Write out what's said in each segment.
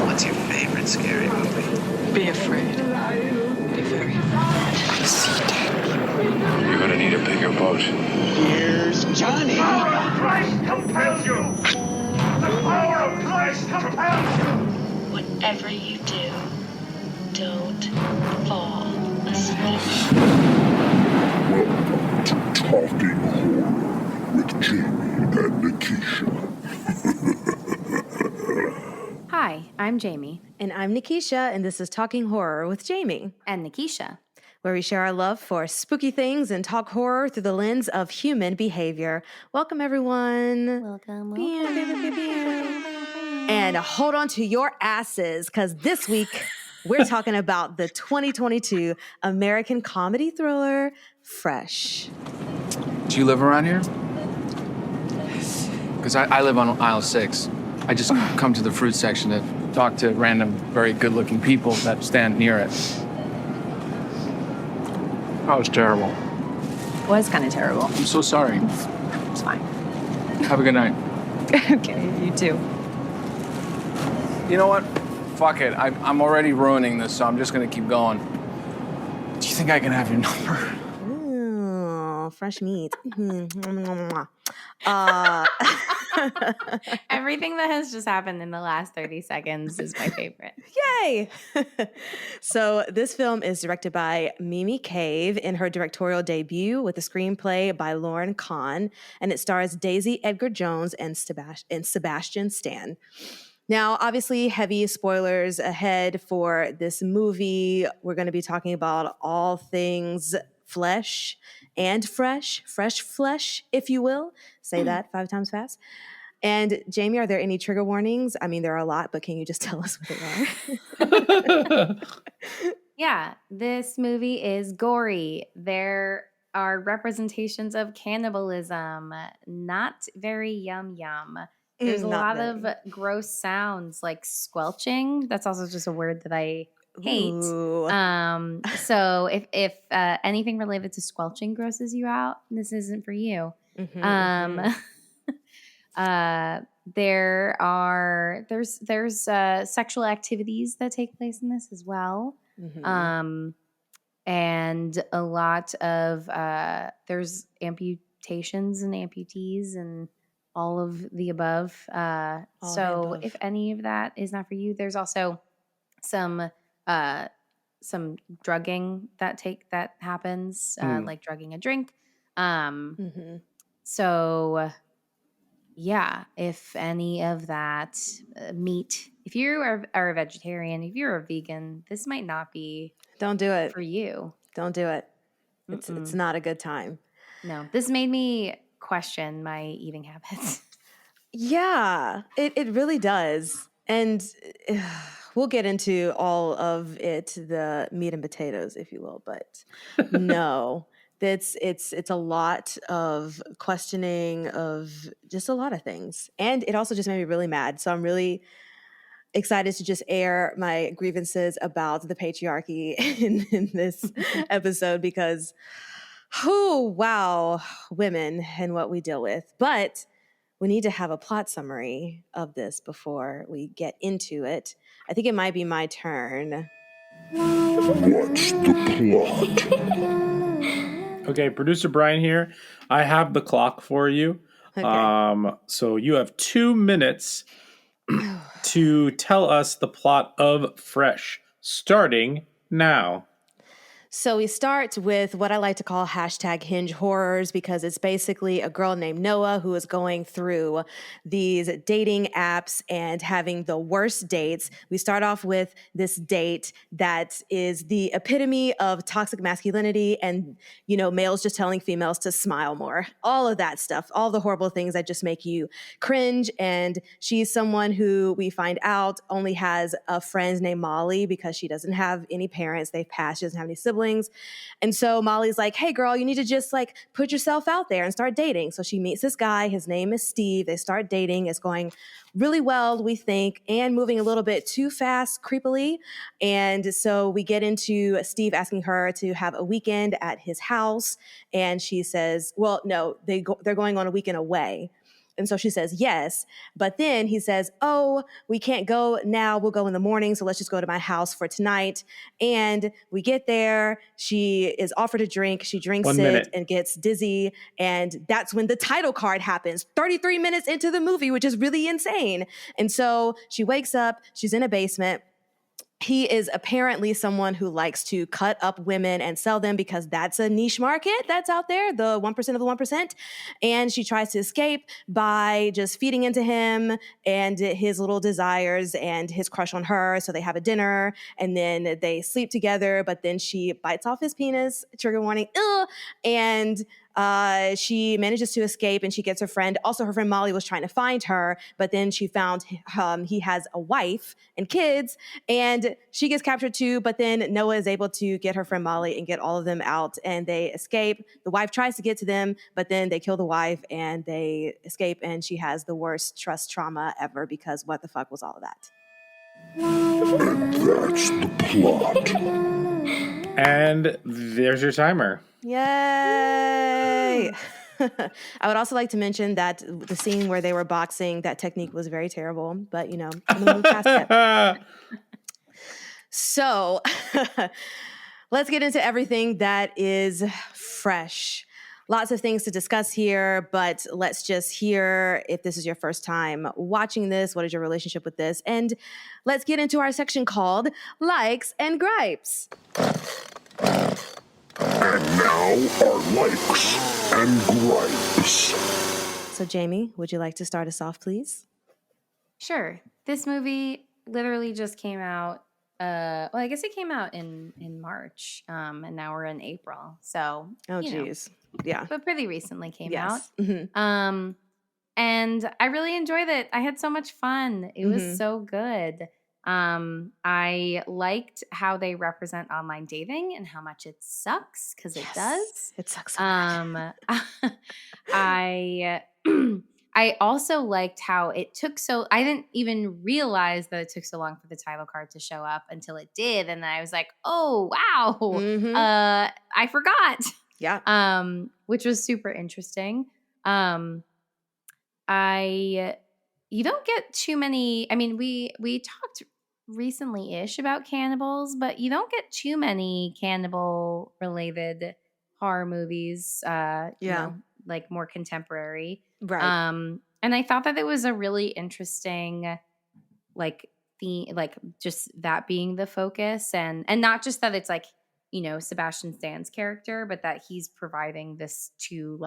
What's your favorite scary movie? Be afraid. Be very afraid. See dead people. You're gonna need a bigger boat. Here's Johnny. The power of Christ compels you! The power of Christ compels you! Whatever you do, don't fall asleep. Welcome to Talking Horror with Jamie and Nikisha. Hi, I'm Jamie. And I'm Nikisha, and this is Talking Horror with Jamie. And Nikisha. Where we share our love for spooky things and talk horror through the lens of human behavior. Welcome, everyone. Welcome. And hold on to your asses, because this week we're talking about the 2022 American comedy thriller, Fresh. Do you live around here? Because I live on aisle 6. I just come to the fruit section to talk to random, very good-looking people that stand near it. That was terrible. It was kind of terrible. I'm so sorry. It's fine. Have a good night. Okay, you too. You know what? Fuck it. I'm already ruining this, so I'm just going to keep going. Do you think I can have your number? Ooh, fresh meat. Everything that has just happened in the last 30 seconds is my favorite. Yay! So this film is directed by Mimi Cave in her directorial debut with a screenplay by Lauren Kahn, and it stars Daisy Edgar Jones and Sebastian Stan. Now, obviously, heavy spoilers ahead for this movie. We're going to be talking about all things flesh and fresh flesh, if you will. Say that 5 times fast. And Jamie, are there any trigger warnings? I mean, there are a lot, but can you just tell us what they are? Yeah, this movie is gory. There are representations of cannibalism. Not very yum. There's a lot of gross sounds like squelching. That's also just a word that I hate. Ooh. So if anything related to squelching grosses you out, this isn't for you. There's sexual activities that take place in this as well. And a lot of there's amputations and amputees and all of the above. So if any of that is not for you, there's also some drugging that happens, like drugging a drink. So yeah, if any of that meat, if you are a vegetarian, if you're a vegan, this might not be Don't do it for you. Don't do it. It's not a good time. No, this made me question my eating habits. Yeah, it really does. And we'll get into all of it, the meat and potatoes, if you will. But no, it's a lot of questioning of just a lot of things. And it also just made me really mad. So I'm really excited to just air my grievances about the patriarchy in this episode because, wow, women and what we deal with. But we need to have a plot summary of this before we get into it. I think it might be my turn. What's the plot? Okay, producer Brian here. I have the clock for you. Okay. So you have 2 minutes to tell us the plot of Fresh, starting now. So we start with what I like to call hashtag hinge horrors because it's basically a girl named Noah who is going through these dating apps and having the worst dates. We start off with this date that is the epitome of toxic masculinity and, you know, males just telling females to smile more. All of that stuff, all the horrible things that just make you cringe. And she's someone who we find out only has a friend named Molly because she doesn't have any parents. They've passed. She doesn't have any siblings. And so Molly's like, hey, girl, you need to just like put yourself out there and start dating. So she meets this guy. His name is Steve. They start dating. It's going really well, we think, and moving a little bit too fast, creepily. And so we get into Steve asking her to have a weekend at his house. And she says, well, no, they're going on a weekend away. And so she says, yes. But then he says, oh, we can't go now. We'll go in the morning. So let's just go to my house for tonight. And we get there. She is offered a drink. She drinks 1 it minute. and gets dizzy. And that's when the title card happens, 33 minutes into the movie, which is really insane. And so she wakes up. She's in a basement. He is apparently someone who likes to cut up women and sell them because that's a niche market that's out there, the 1% of the 1%. And she tries to escape by just feeding into him and his little desires and his crush on her. So they have a dinner and then they sleep together, but then she bites off his penis, trigger warning, and she manages to escape and she gets her friend. Also, her friend Molly was trying to find her, but then she found he has a wife and kids, and she gets captured too. But then Noah is able to get her friend Molly and get all of them out, and they escape. The wife tries to get to them, but then they kill the wife and they escape, and she has the worst trust trauma ever because what the fuck was all of that? And that's the plot. And there's your timer. Yay! I would also like to mention that the scene where they were boxing, that technique was very terrible, but I'm gonna move past that. So let's get into everything that is fresh. Lots of things to discuss here, but let's just hear if this is your first time watching this, what is your relationship with this? And let's get into our section called Likes and Gripes. And now our likes and gripes. So Jamie, would you like to start us off, please? Sure. This movie literally just came out. I guess it came out in March, and now we're in April. So, geez. Yeah. But pretty recently came out. Mm-hmm. And I really enjoyed it. I had so much fun. It was so good. I liked how they represent online dating and how much it sucks, because it does. It sucks so much. I also liked how it took I didn't even realize that it took so long for the title card to show up until it did. And then I was like, oh, wow. I forgot. Yeah. Which was super interesting. You don't get too many, we talked recently-ish about cannibals, but you don't get too many cannibal-related horror movies, like more contemporary. Right. And I thought that it was a really interesting, just that being the focus, and not just that it's Sebastian Stan's character, but that he's providing this to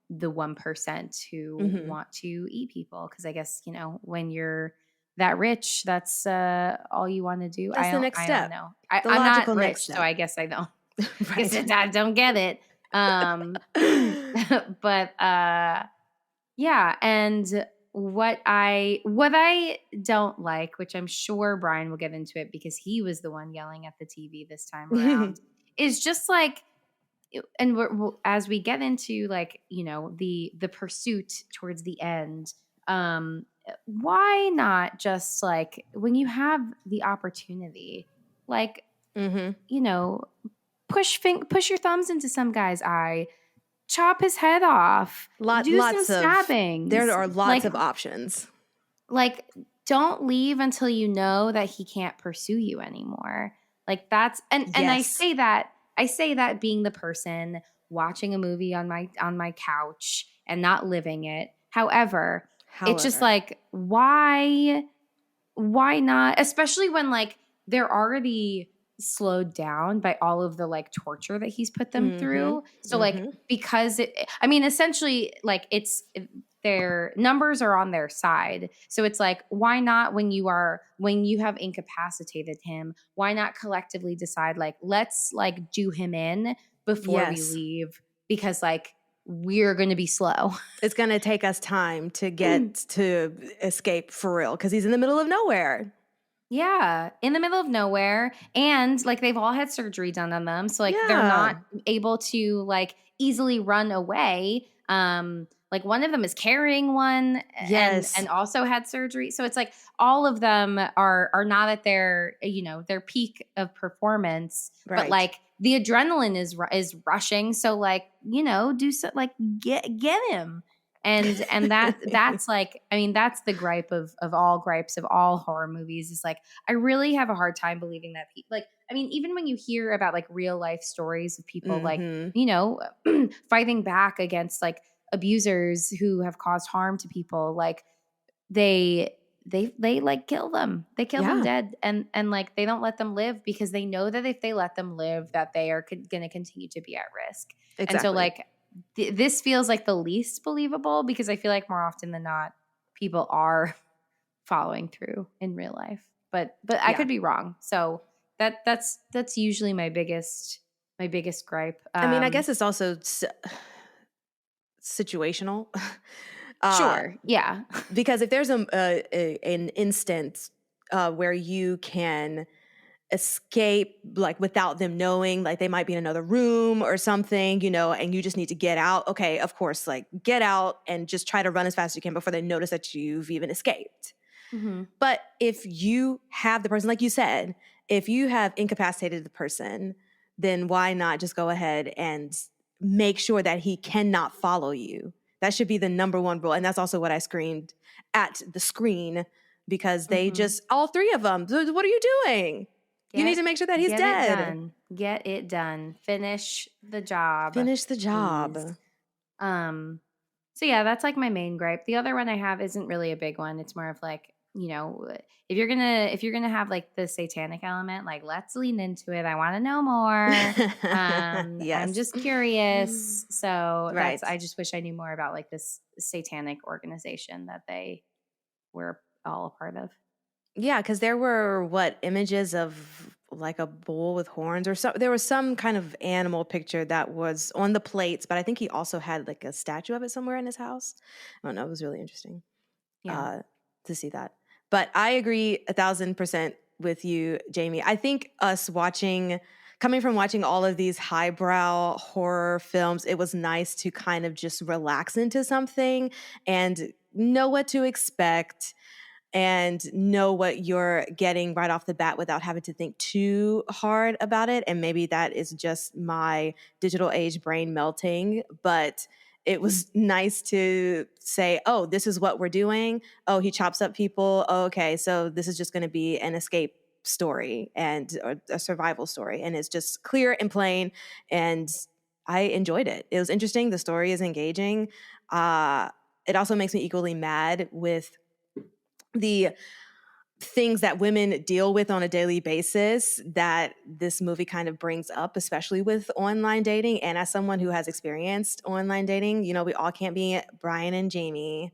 the 1% who want to eat people. Because I guess, when you're that rich, that's all you want to do. That's the next step. I don't know. I'm not rich, so I guess I don't. Right. I don't get it. But yeah, and what I don't like, which I'm sure Brian will get into it because he was the one yelling at the TV this time around, is just and as we get into the pursuit towards the end, why not just when you have the opportunity, push your thumbs into some guy's eye, chop his head off, do some stabbings. There are lots of options. Don't leave until you know that he can't pursue you anymore. That's and I say that being the person watching a movie on my couch and not living it. However, it's just why not? Especially when they're already slowed down by all of the torture that he's put them through. So because essentially it's their numbers are on their side. So it's why not when you have incapacitated him, why not collectively decide let's do him in before we leave, because we're going to be slow. It's going to take us time to get to escape for real, because he's in the middle of nowhere. Yeah, in the middle of nowhere. And they've all had surgery done on them. So they're not able to easily run away. One of them is carrying one and also had surgery. So it's all of them are not at their peak of performance, right. But the adrenaline is rushing. So do so get him. And that's like, I mean, that's the gripe of all gripes of all horror movies is like, I really have a hard time believing that like, I mean, even when you hear about like real life stories of people like, you know, fighting back against like abusers who have caused harm to people, like they like kill them. They kill them dead, and like they don't let them live because they know that if they let them live, that they are going to continue to be at risk. Exactly. And so like this feels like the least believable because I feel like more often than not, people are following through in real life. But I could be wrong. So that's usually my biggest gripe. I mean, I guess it's also situational. Sure. Yeah. Because if there's an instance where you can escape like without them knowing, like they might be in another room or something, you know, and you just need to get out. Okay, of course, like get out and just try to run as fast as you can before they notice that you've even escaped. Mm-hmm. But if you have the person, like you said, if you have incapacitated the person, then why not just go ahead and make sure that he cannot follow you? That should be the number one rule. And that's also what I screamed at the screen because they just, all three of them, what are you doing? You need to make sure that he's dead. Get it done. Finish the job. Finish the job. Please. So yeah, that's like my main gripe. The other one I have isn't really a big one. It's more of like, you know, if you're gonna have like the satanic element, like let's lean into it. I want to know more. Yes. I'm just curious. So I just wish I knew more about like this satanic organization that they were all a part of. Yeah, because there were images of like a bull with horns or so. There was some kind of animal picture that was on the plates, but I think he also had like a statue of it somewhere in his house. I don't know. It was really interesting to see that. But I agree 1,000% with you, Jamie. I think us coming from watching all of these highbrow horror films, it was nice to kind of just relax into something and know what to expect and know what you're getting right off the bat without having to think too hard about it. And maybe that is just my digital age brain melting, but it was nice to say, oh, this is what we're doing. Oh, he chops up people. Oh, okay, so this is just going to be an escape story or a survival story. And it's just clear and plain. And I enjoyed it. It was interesting. The story is engaging. It also makes me equally mad with the things that women deal with on a daily basis that this movie kind of brings up, especially with online dating. And as someone who has experienced online dating, you know, we all can't be Brian and Jamie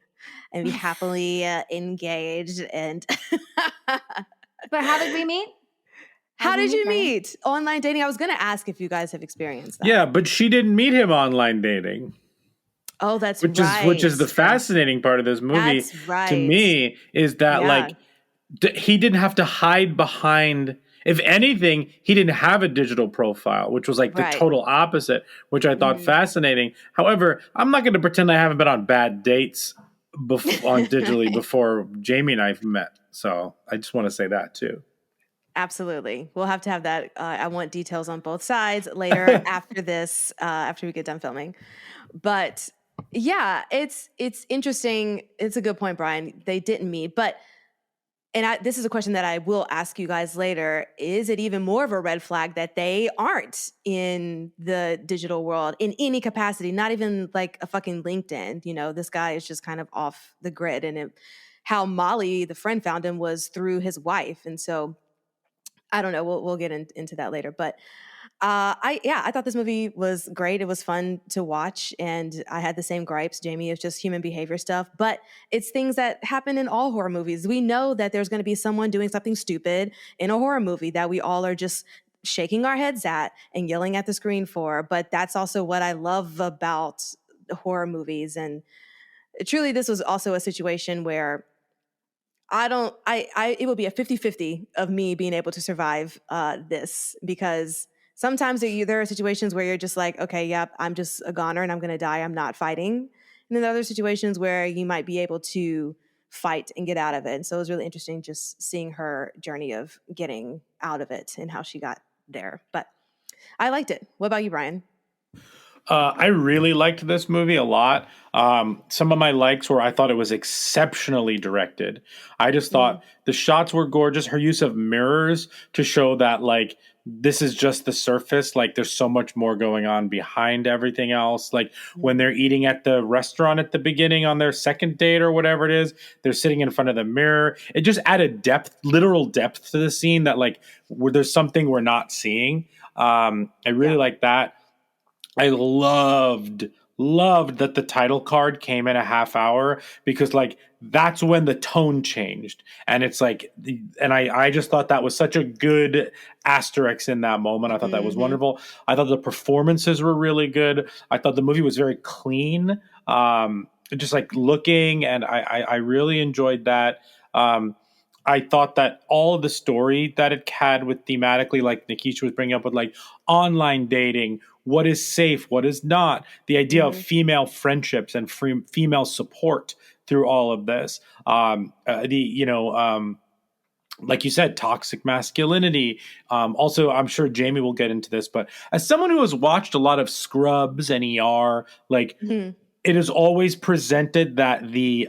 and be happily engaged. And But how did we meet? How did you meet? Online dating. I was going to ask if you guys have experienced that. Yeah, but she didn't meet him online dating. Oh, that's right. Which is the fascinating part of this movie to me is that like he didn't have to hide behind. If anything, he didn't have a digital profile, which was like the total opposite, which I thought fascinating. However, I'm not going to pretend I haven't been on bad dates on digitally before Jamie and I met. So I just want to say that too. Absolutely. We'll have to have that. I want details on both sides later after this, after we get done filming. But yeah, it's interesting. It's a good point, Brian. They didn't meet, but this is a question that I will ask you guys later. Is it even more of a red flag that they aren't in the digital world in any capacity, not even like a fucking LinkedIn? You know, this guy is just kind of off the grid. And how Molly, the friend, found him was through his wife. And so I don't know. We'll get into that later. But I thought this movie was great. It was fun to watch, and I had the same gripes, Jamie. It's just human behavior stuff, but it's things that happen in all horror movies. We know that there's going to be someone doing something stupid in a horror movie that we all are just shaking our heads at and yelling at the screen for. But that's also what I love about horror movies. And truly, this was also a situation where it will be a 50-50 of me being able to survive this, because sometimes there are situations where you're just like, okay, yep, I'm just a goner and I'm going to die. I'm not fighting. And then there are other situations where you might be able to fight and get out of it. And so it was really interesting just seeing her journey of getting out of it and how she got there. But I liked it. What about you, Brian? I really liked this movie a lot. Some of my likes were I thought it was exceptionally directed. I just thought the shots were gorgeous. Her use of mirrors to show that like this is just the surface. Like there's so much more going on behind everything else. Like when they're eating at the restaurant at the beginning on their second date or whatever it is, they're sitting in front of the mirror. It just added depth, literal depth to the scene that like where there's something we're not seeing. I really like that. I loved that the title card came in a half hour because like that's when the tone changed. And it's like, and I just thought that was such a good asterisk in that moment. I thought that was wonderful. I thought the performances were really good. I thought the movie was very clean. Just like looking, and I really enjoyed that. I thought that all of the story that it had with thematically, like Nikisha was bringing up with like online dating, what is safe, what is not, the idea of female friendships and female support through all of this. Like you said, toxic masculinity. Also, I'm sure Jamie will get into this, but as someone who has watched a lot of Scrubs and ER, like it is always presented that the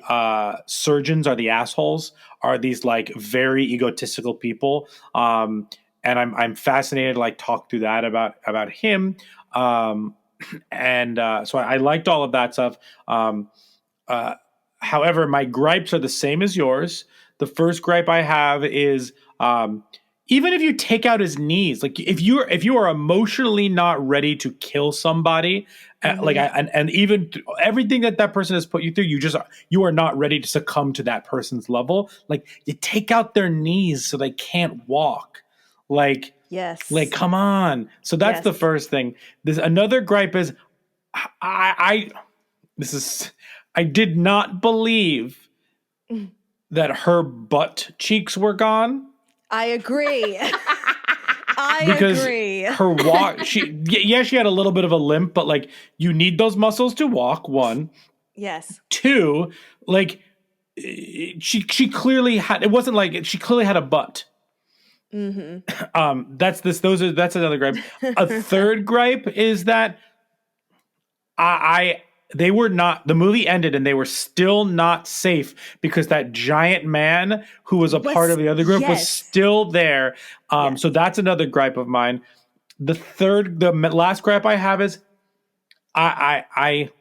surgeons are the assholes, are these like very egotistical people. And I'm fascinated to like talk through that about him. So I liked all of that stuff. However, my gripes are the same as yours. The first gripe I have is even if you take out his knees, like if you are emotionally not ready to kill somebody, and even everything that person has put you through, you are not ready to succumb to that person's level. Like you take out their knees so they can't walk. Like come on. So that's the first thing. There's another gripe is I did not believe that her butt cheeks were gone. I agree. Because her walk, she had a little bit of a limp, but like you need those muscles to walk. One, yes. Two, like she clearly had. It wasn't like she clearly had a butt. That's another gripe. A third gripe is that the movie ended and they were still not safe because that giant man who was a part of the other group was still there. So that's another gripe of mine. The last gripe I have is I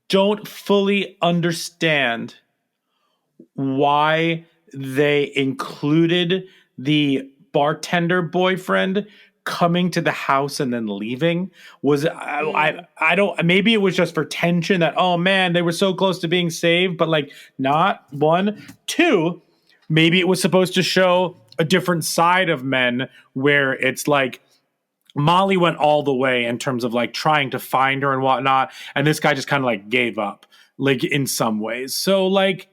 don't fully understand why they included the bartender boyfriend coming to the house and then leaving. I don't, maybe it was just for tension that, oh man, they were so close to being saved, but like not. One. Two, maybe it was supposed to show a different side of men where it's like Molly went all the way in terms of like trying to find her and whatnot, and this guy just kind of like gave up like in some ways. So like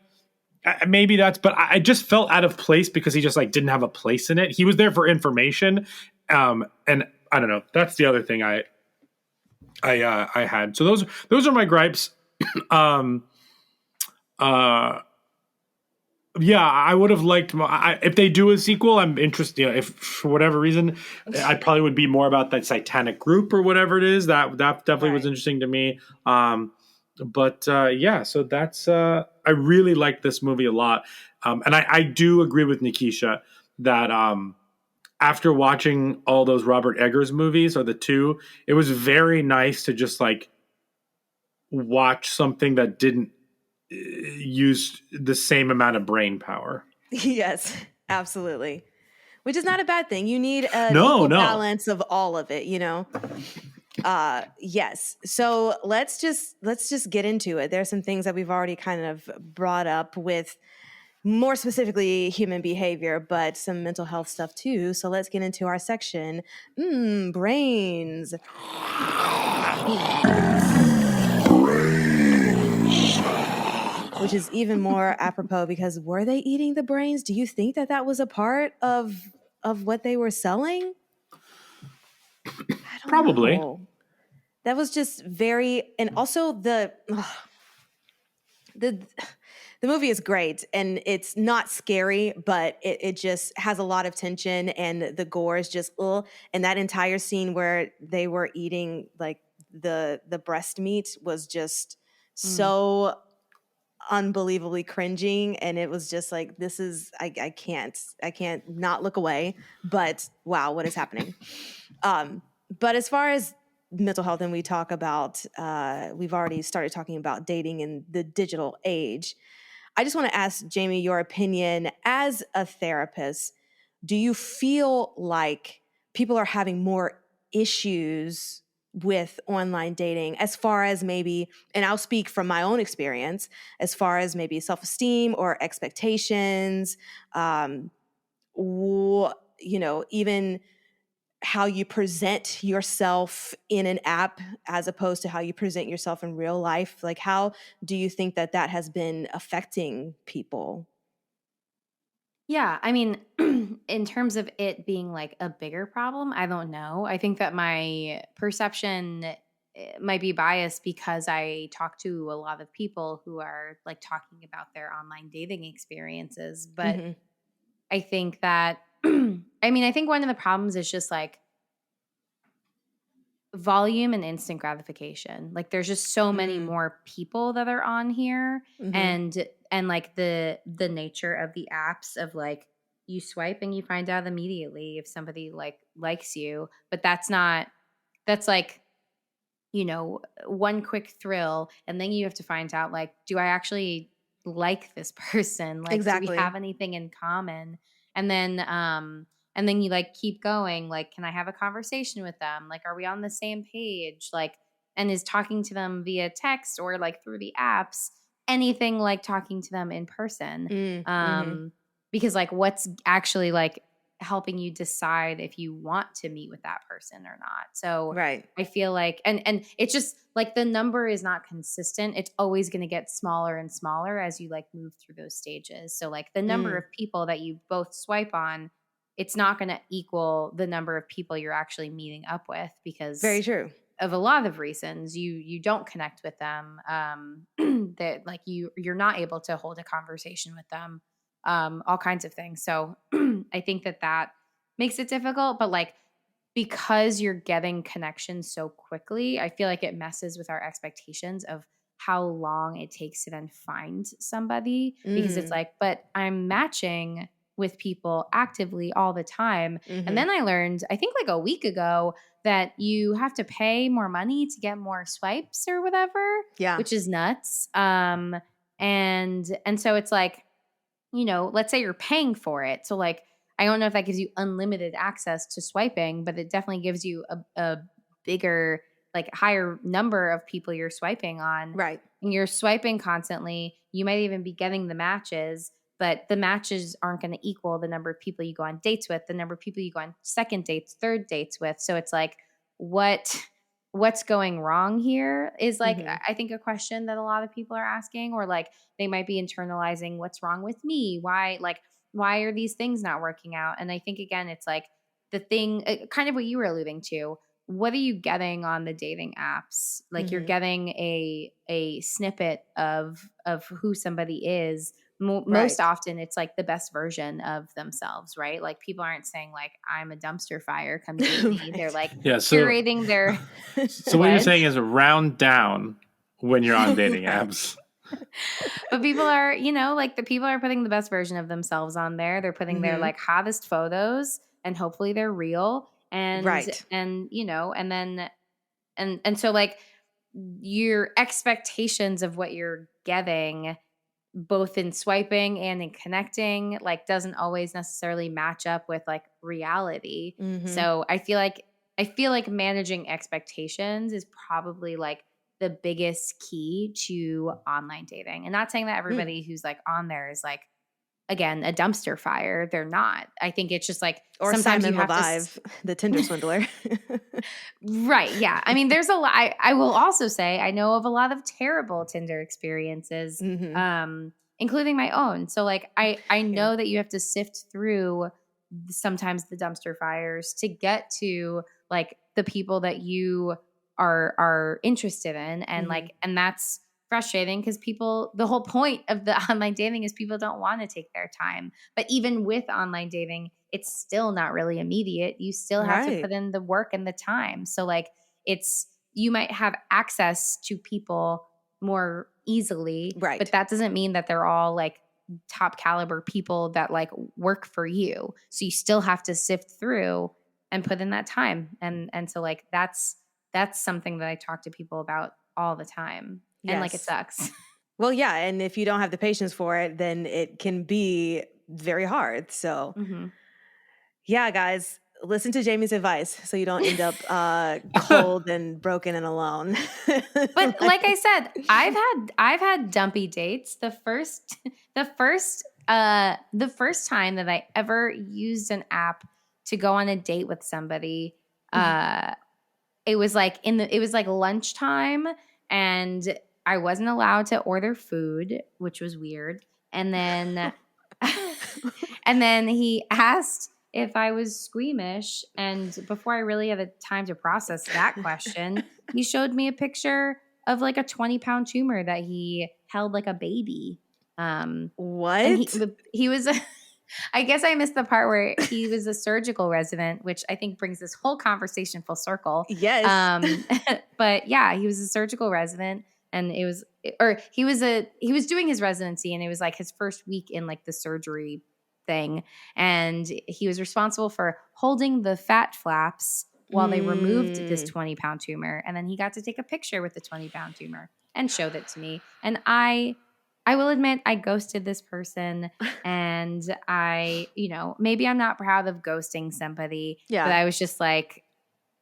maybe that's, but I just felt out of place because he just like didn't have a place in it. He was there for information. And I don't know. That's the other thing I had. So those are my gripes. Yeah, I would have liked if they do a sequel. I'm interested. You know, if for whatever reason, I probably would be more about that satanic group or whatever it is. That definitely was interesting to me. Yeah, so that's I really liked this movie a lot. And I do agree with Nikisha that after watching all those Robert Eggers movies, or the two, it was very nice to just like watch something that didn't use the same amount of brain power. Yes, absolutely. Which is not a bad thing. You need a equal balance of all of it, you know? Yes. So let's just get into it. There's some things that we've already kind of brought up with more specifically human behavior, but some mental health stuff too. So let's get into our section. Brains. Which is even more apropos because were they eating the brains? Do you think that was a part of what they were selling? Probably. Know. That was just very, and also the movie is great and it's not scary, but it just has a lot of tension and the gore is just and that entire scene where they were eating like the breast meat was just so unbelievably cringing, and it was just like, this is I can't not look away, but wow, what is happening? But as far as mental health, and we talk about we've already started talking about dating in the digital age, I just want to ask Jamie your opinion as a therapist. Do you feel like people are having more issues with online dating as far as maybe, and I'll speak from my own experience, as far as maybe self-esteem or expectations, even how you present yourself in an app as opposed to how you present yourself in real life? Like, how do you think that has been affecting people? Yeah, I mean, in terms of it being like a bigger problem, I don't know. I think that my perception might be biased because I talk to a lot of people who are like talking about their online dating experiences. But I think that, I think one of the problems is just like volume and instant gratification. Like there's just so many more people that are on here, and like the nature of the apps of like you swipe and you find out immediately if somebody like likes you, but that's like, one quick thrill, and then you have to find out like, do I actually like this person? Like, do we have anything in common? And then you like keep going, like, can I have a conversation with them? Like, are we on the same page? Like, and is talking to them via text or like through the apps anything like talking to them in person? Because like, what's actually like helping you decide if you want to meet with that person or not? So I feel like, and it's just like the number is not consistent. It's always going to get smaller and smaller as you like move through those stages. So like the number of people that you both swipe on, it's not going to equal the number of people you're actually meeting up with, because very true, of a lot of reasons you don't connect with them, that like you're not able to hold a conversation with them, all kinds of things. So I think that makes it difficult, but like, because you're getting connections so quickly, I feel like it messes with our expectations of how long it takes to then find somebody, because it's like, but I'm matching with people actively all the time. And then I learned, I think like a week ago, that you have to pay more money to get more swipes or whatever, which is nuts. And so it's like, let's say you're paying for it. So like, I don't know if that gives you unlimited access to swiping, but it definitely gives you a bigger, like higher number of people you're swiping on. Right. And you're swiping constantly. You might even be getting the matches, but the matches aren't going to equal the number of people you go on dates with, the number of people you go on second dates, third dates with. So it's like, what's going wrong here is like, I think a question that a lot of people are asking, or like they might be internalizing, what's wrong with me? Why are these things not working out? And I think, again, it's like the thing, kind of what you were alluding to. What are you getting on the dating apps? Like you're getting a snippet of who somebody is. Most often it's like the best version of themselves, right? Like people aren't saying like, I'm a dumpster fire, come date me. They're like curating their. So what you're saying is round down when you're on dating apps. But people are, like the people are putting the best version of themselves on there. They're putting their like hottest photos, and hopefully they're real. And and so like your expectations of what you're getting, both in swiping and in connecting, like doesn't always necessarily match up with like reality. So I feel like managing expectations is probably like the biggest key to online dating. And not saying that everybody who's like on there is like, again, a dumpster fire. They're not. I think it's just like, or sometimes Simon you have Levive, the Tinder swindler. Right. Yeah. I mean, there's a lot. I will also say I know of a lot of terrible Tinder experiences, including my own. So like, I know that you have to sift through sometimes the dumpster fires to get to like the people that you are interested in. And like, and that's frustrating because the whole point of the online dating is people don't want to take their time. But even with online dating, it's still not really immediate. You still have to put in the work and the time. So like, it's you might have access to people more easily, right? But that doesn't mean that they're all like top caliber people that like work for you. So you still have to sift through and put in that time. And so like that's something that I talk to people about all the time. And like it sucks. Well, yeah, and if you don't have the patience for it, then it can be very hard. So yeah, guys, listen to Jamie's advice so you don't end up cold and broken and alone. But like I said, I've had dumpy dates. The first time that I ever used an app to go on a date with somebody, it was like lunchtime, and I wasn't allowed to order food, which was weird. And then and then he asked if I was squeamish, and before I really had the time to process that question, he showed me a picture of like a 20-pound tumor that he held like a baby. What? And he was I guess I missed the part where he was a surgical resident, which I think brings this whole conversation full circle. Yes. But yeah, he was a surgical resident, and he was doing his residency, and it was like his first week in like the surgery thing, and he was responsible for holding the fat flaps while they removed this 20-pound tumor, and then he got to take a picture with the 20-pound tumor and showed it to me. And I will admit I ghosted this person, and I, maybe I'm not proud of ghosting somebody, but I was just like,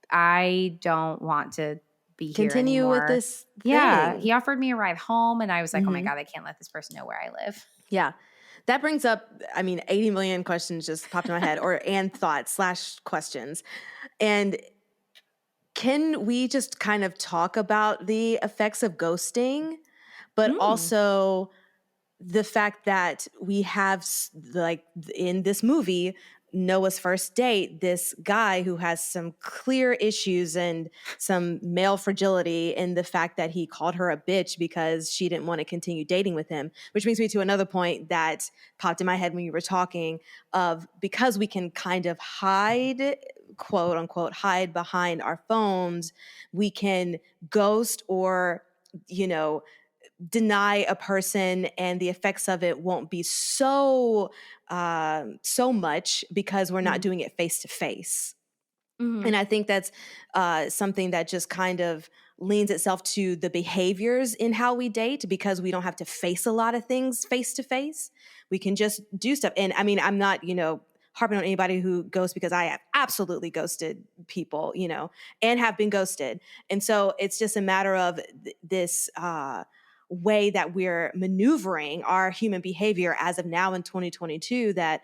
I don't want to be continue here anymore. with this thing. Yeah, he offered me a ride home, and I was like, oh my God, I can't let this person know where I live. Yeah. That brings up, 80 million questions just popped in my head, and thoughts / questions. And can we just kind of talk about the effects of ghosting, but also the fact that we have, like in this movie, Noah's first date, this guy who has some clear issues and some male fragility in the fact that he called her a bitch because she didn't want to continue dating with him, which brings me to another point that popped in my head when you were talking of, because we can kind of hide, quote unquote, hide behind our phones, we can ghost or, deny a person, and the effects of it won't be so much because we're not doing it face to face. And I think that's something that just kind of leans itself to the behaviors in how we date, because we don't have to face a lot of things face to face. We can just do stuff. And I'm not, harping on anybody who ghosts, because I have absolutely ghosted people, and have been ghosted. And so it's just a matter of this way that we're maneuvering our human behavior as of now in 2022, that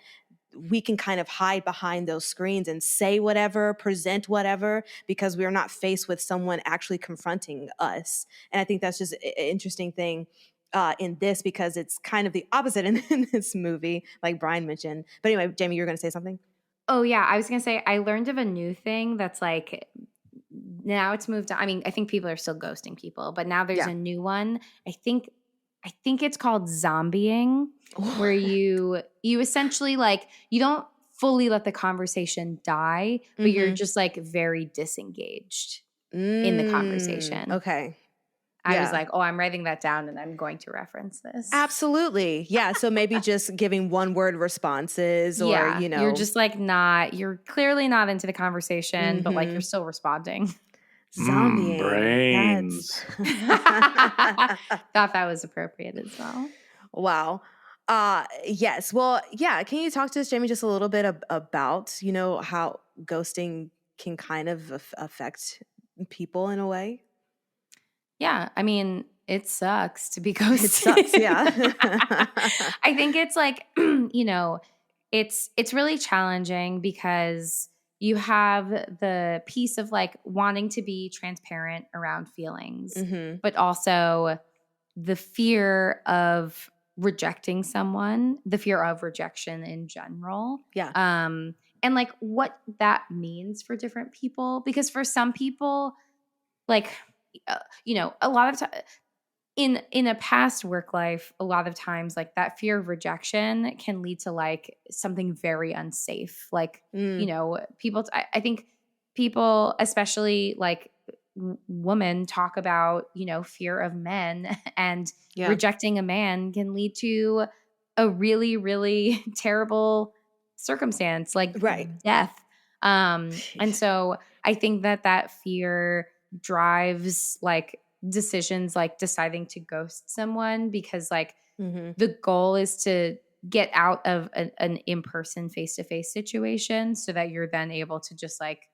we can kind of hide behind those screens and say whatever, present whatever, because we're not faced with someone actually confronting us. And I think that's just an interesting thing in this, because it's kind of the opposite in this movie, like Brian mentioned. But anyway, Jamie, you were going to say something? Oh yeah, I was going to say, I learned of a new thing that's like, now it's moved on. I think people are still ghosting people, but now there's a new one. I think it's called zombieing, where you essentially, like, you don't fully let the conversation die, but you're just like very disengaged in the conversation. Okay. I was like, oh, I'm writing that down and I'm going to reference this. Absolutely. Yeah. So maybe just giving one-word responses, or, you're just like you're clearly not into the conversation, but like you're still responding. Zombieing. Brains. Thought that was appropriate as well. Wow. Yes. Well, yeah. Can you talk to us, Jamie, just a little bit about, how ghosting can kind of affect people in a way? Yeah. It sucks to be ghosted. It sucks, yeah. I think it's like, it's really challenging, because you have the piece of like wanting to be transparent around feelings, but also the fear of rejecting someone, the fear of rejection in general. Yeah. And like what that means for different people, because for some people, like, a lot of time in a past work life, a lot of times like that fear of rejection can lead to like something very unsafe. Like, people, I think people, especially like woman talk about, fear of men and rejecting a man can lead to a really, really terrible circumstance, like death. And so I think that fear drives like decisions, like deciding to ghost someone, because like the goal is to get out of an in-person face-to-face situation so that you're then able to just like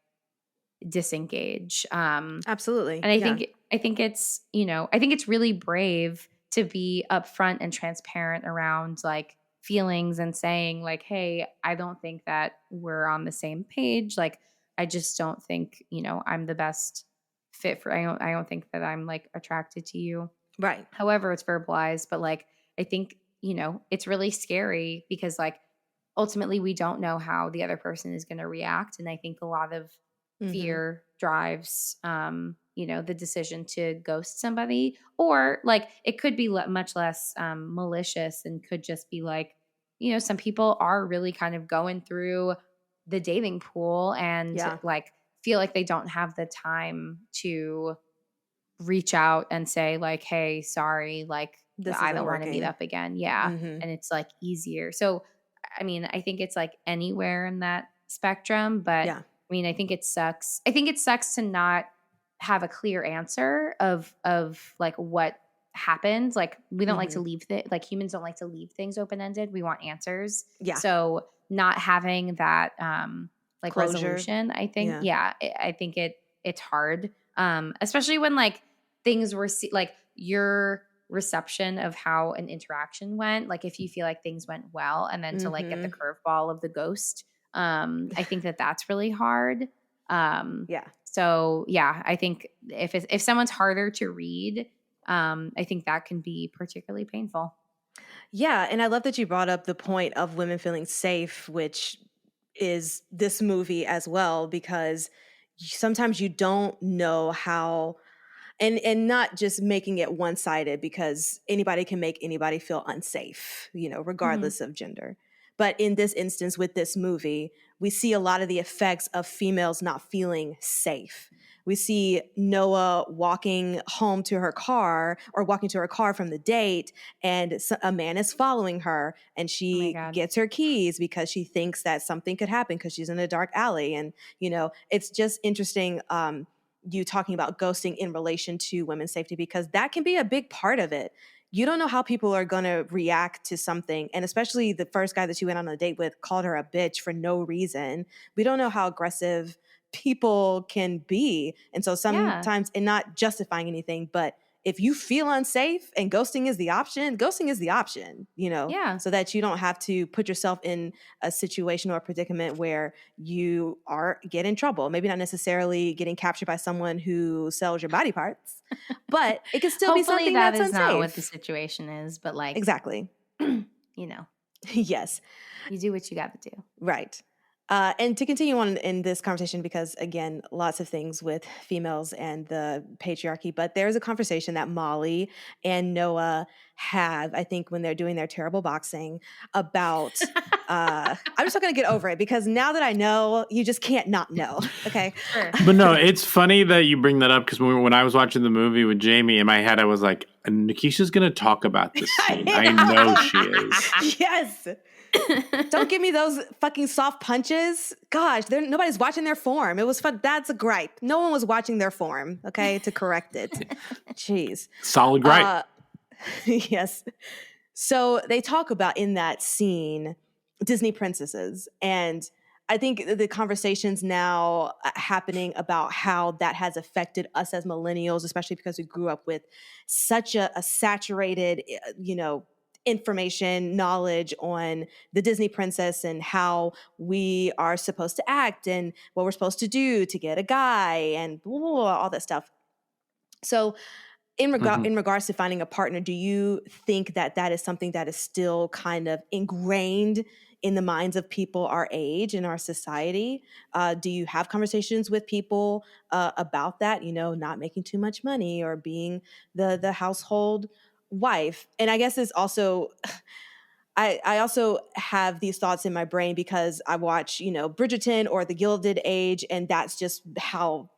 disengage. Absolutely. And I think it's, I think it's really brave to be upfront and transparent around like feelings and saying like, hey, I don't think that we're on the same page. Like, I just don't think, I'm the best fit for, I don't think that I'm like attracted to you. Right. However, it's verbalized, but like, I think, it's really scary because like ultimately we don't know how the other person is going to react. And I think a lot of fear drives, the decision to ghost somebody, or like it could be much less malicious and could just be like, some people are really kind of going through the dating pool and like feel like they don't have the time to reach out and say like, hey, sorry, like I don't want to meet up again. Yeah. And it's like easier. So, I mean, I think it's like anywhere in that spectrum, but I mean, I think it sucks. I think it sucks to not have a clear answer of like what happened. Like we don't like to leave like humans don't like to leave things open-ended. We want answers. Yeah. So not having that like closure. Resolution, I think, I think it's hard. Especially when like things were like your reception of how an interaction went. Like if you feel like things went well and then to like get the curveball of the ghost, I think that's really hard. So I think if someone's harder to read, I think that can be particularly painful. Yeah. And I love that you brought up the point of women feeling safe, which is this movie as well, because sometimes you don't know how, and not just making it one-sided, because anybody can make anybody feel unsafe, regardless of gender. But in this instance with this movie, we see a lot of the effects of females not feeling safe. We see Noah walking home to her car, or walking to her car from the date, and a man is following her, and she gets her keys because she thinks that something could happen because she's in a dark alley. And, it's just interesting you talking about ghosting in relation to women's safety, because that can be a big part of it. You don't know how people are going to react to something. And especially the first guy that you went on a date with called her a bitch for no reason. We don't know how aggressive people can be. And so sometimes, and not justifying anything, but if you feel unsafe and ghosting is the option, so that you don't have to put yourself in a situation or a predicament where you get in trouble. Maybe not necessarily getting captured by someone who sells your body parts, but it can still be something that's unsafe. Hopefully that is not what the situation is, but like. Exactly. Yes. You do what you got to do. Right. And to continue on in this conversation, because again, lots of things with females and the patriarchy, but there's a conversation that Molly and Noah have, I think, when they're doing their terrible boxing about, I'm just not going to get over it, because now that I know, you just can't not know. Okay. Sure. But no, it's funny that you bring that up, because when I was watching the movie with Jamie, in my head, I was like, Nikisha's going to talk about this scene. I know she is. Yes. Don't give me those fucking soft punches. Gosh, nobody's watching their form. It was fun. That's a gripe. No one was watching their form, okay, to correct it. Jeez. Solid gripe. Yes. So they talk about, in that scene, Disney princesses. And I think the conversations now happening about how that has affected us as millennials, especially because we grew up with such a saturated, information, knowledge on the Disney princess and how we are supposed to act and what we're supposed to do to get a guy and all that stuff. So in regards to finding a partner, do you think that is something that is still kind of ingrained in the minds of people our age in our society? Do you have conversations with people about that, not making too much money or being the household wife? And I guess it's also, I also have these thoughts in my brain because I watch, Bridgerton or The Gilded Age, and that's just how,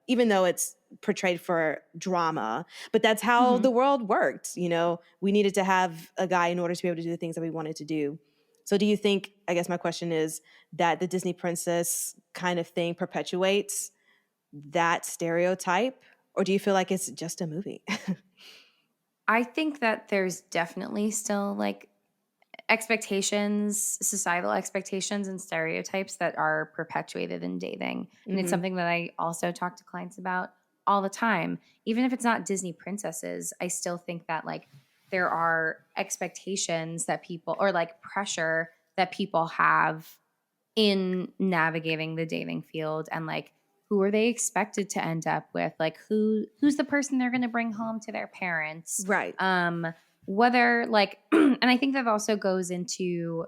even though it's portrayed for drama, but that's how the world worked. We needed to have a guy in order to be able to do the things that we wanted to do. So do you think, I guess my question is, that the Disney princess kind of thing perpetuates that stereotype, or do you feel like it's just a movie? I think that there's definitely still like expectations, societal expectations and stereotypes that are perpetuated in dating. And it's something that I also talk to clients about all the time. Even if it's not Disney princesses, I still think that like there are expectations that people, or like pressure that people have in navigating the dating field, and like who are they expected to end up with? Like who's the person they're going to bring home to their parents? Right. Whether like, and I think that also goes into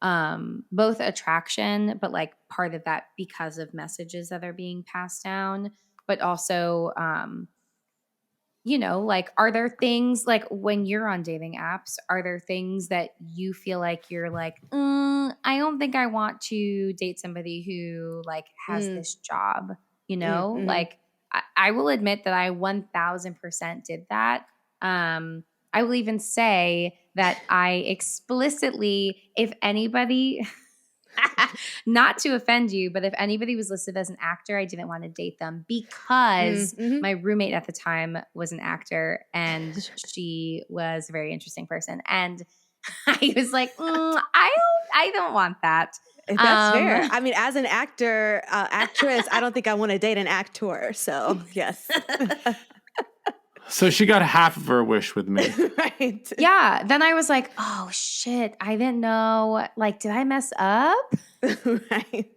both attraction, but like part of that because of messages that are being passed down, but also, like, are there things like when you're on dating apps, are there things that you feel like you're like, I don't think I want to date somebody who like has this job, like I will admit that I 1000% did that. I will even say that I explicitly, if anybody, not to offend you, but if anybody was listed as an actor, I didn't want to date them because my roommate at the time was an actor and she was a very interesting person. And I was like, I don't want that. That's fair. I mean, as an actress, I don't think I want to date an actor. So yes. So she got half of her wish with me. Right. Yeah. Then I was like, oh shit, I didn't know. Like, did I mess up? Right.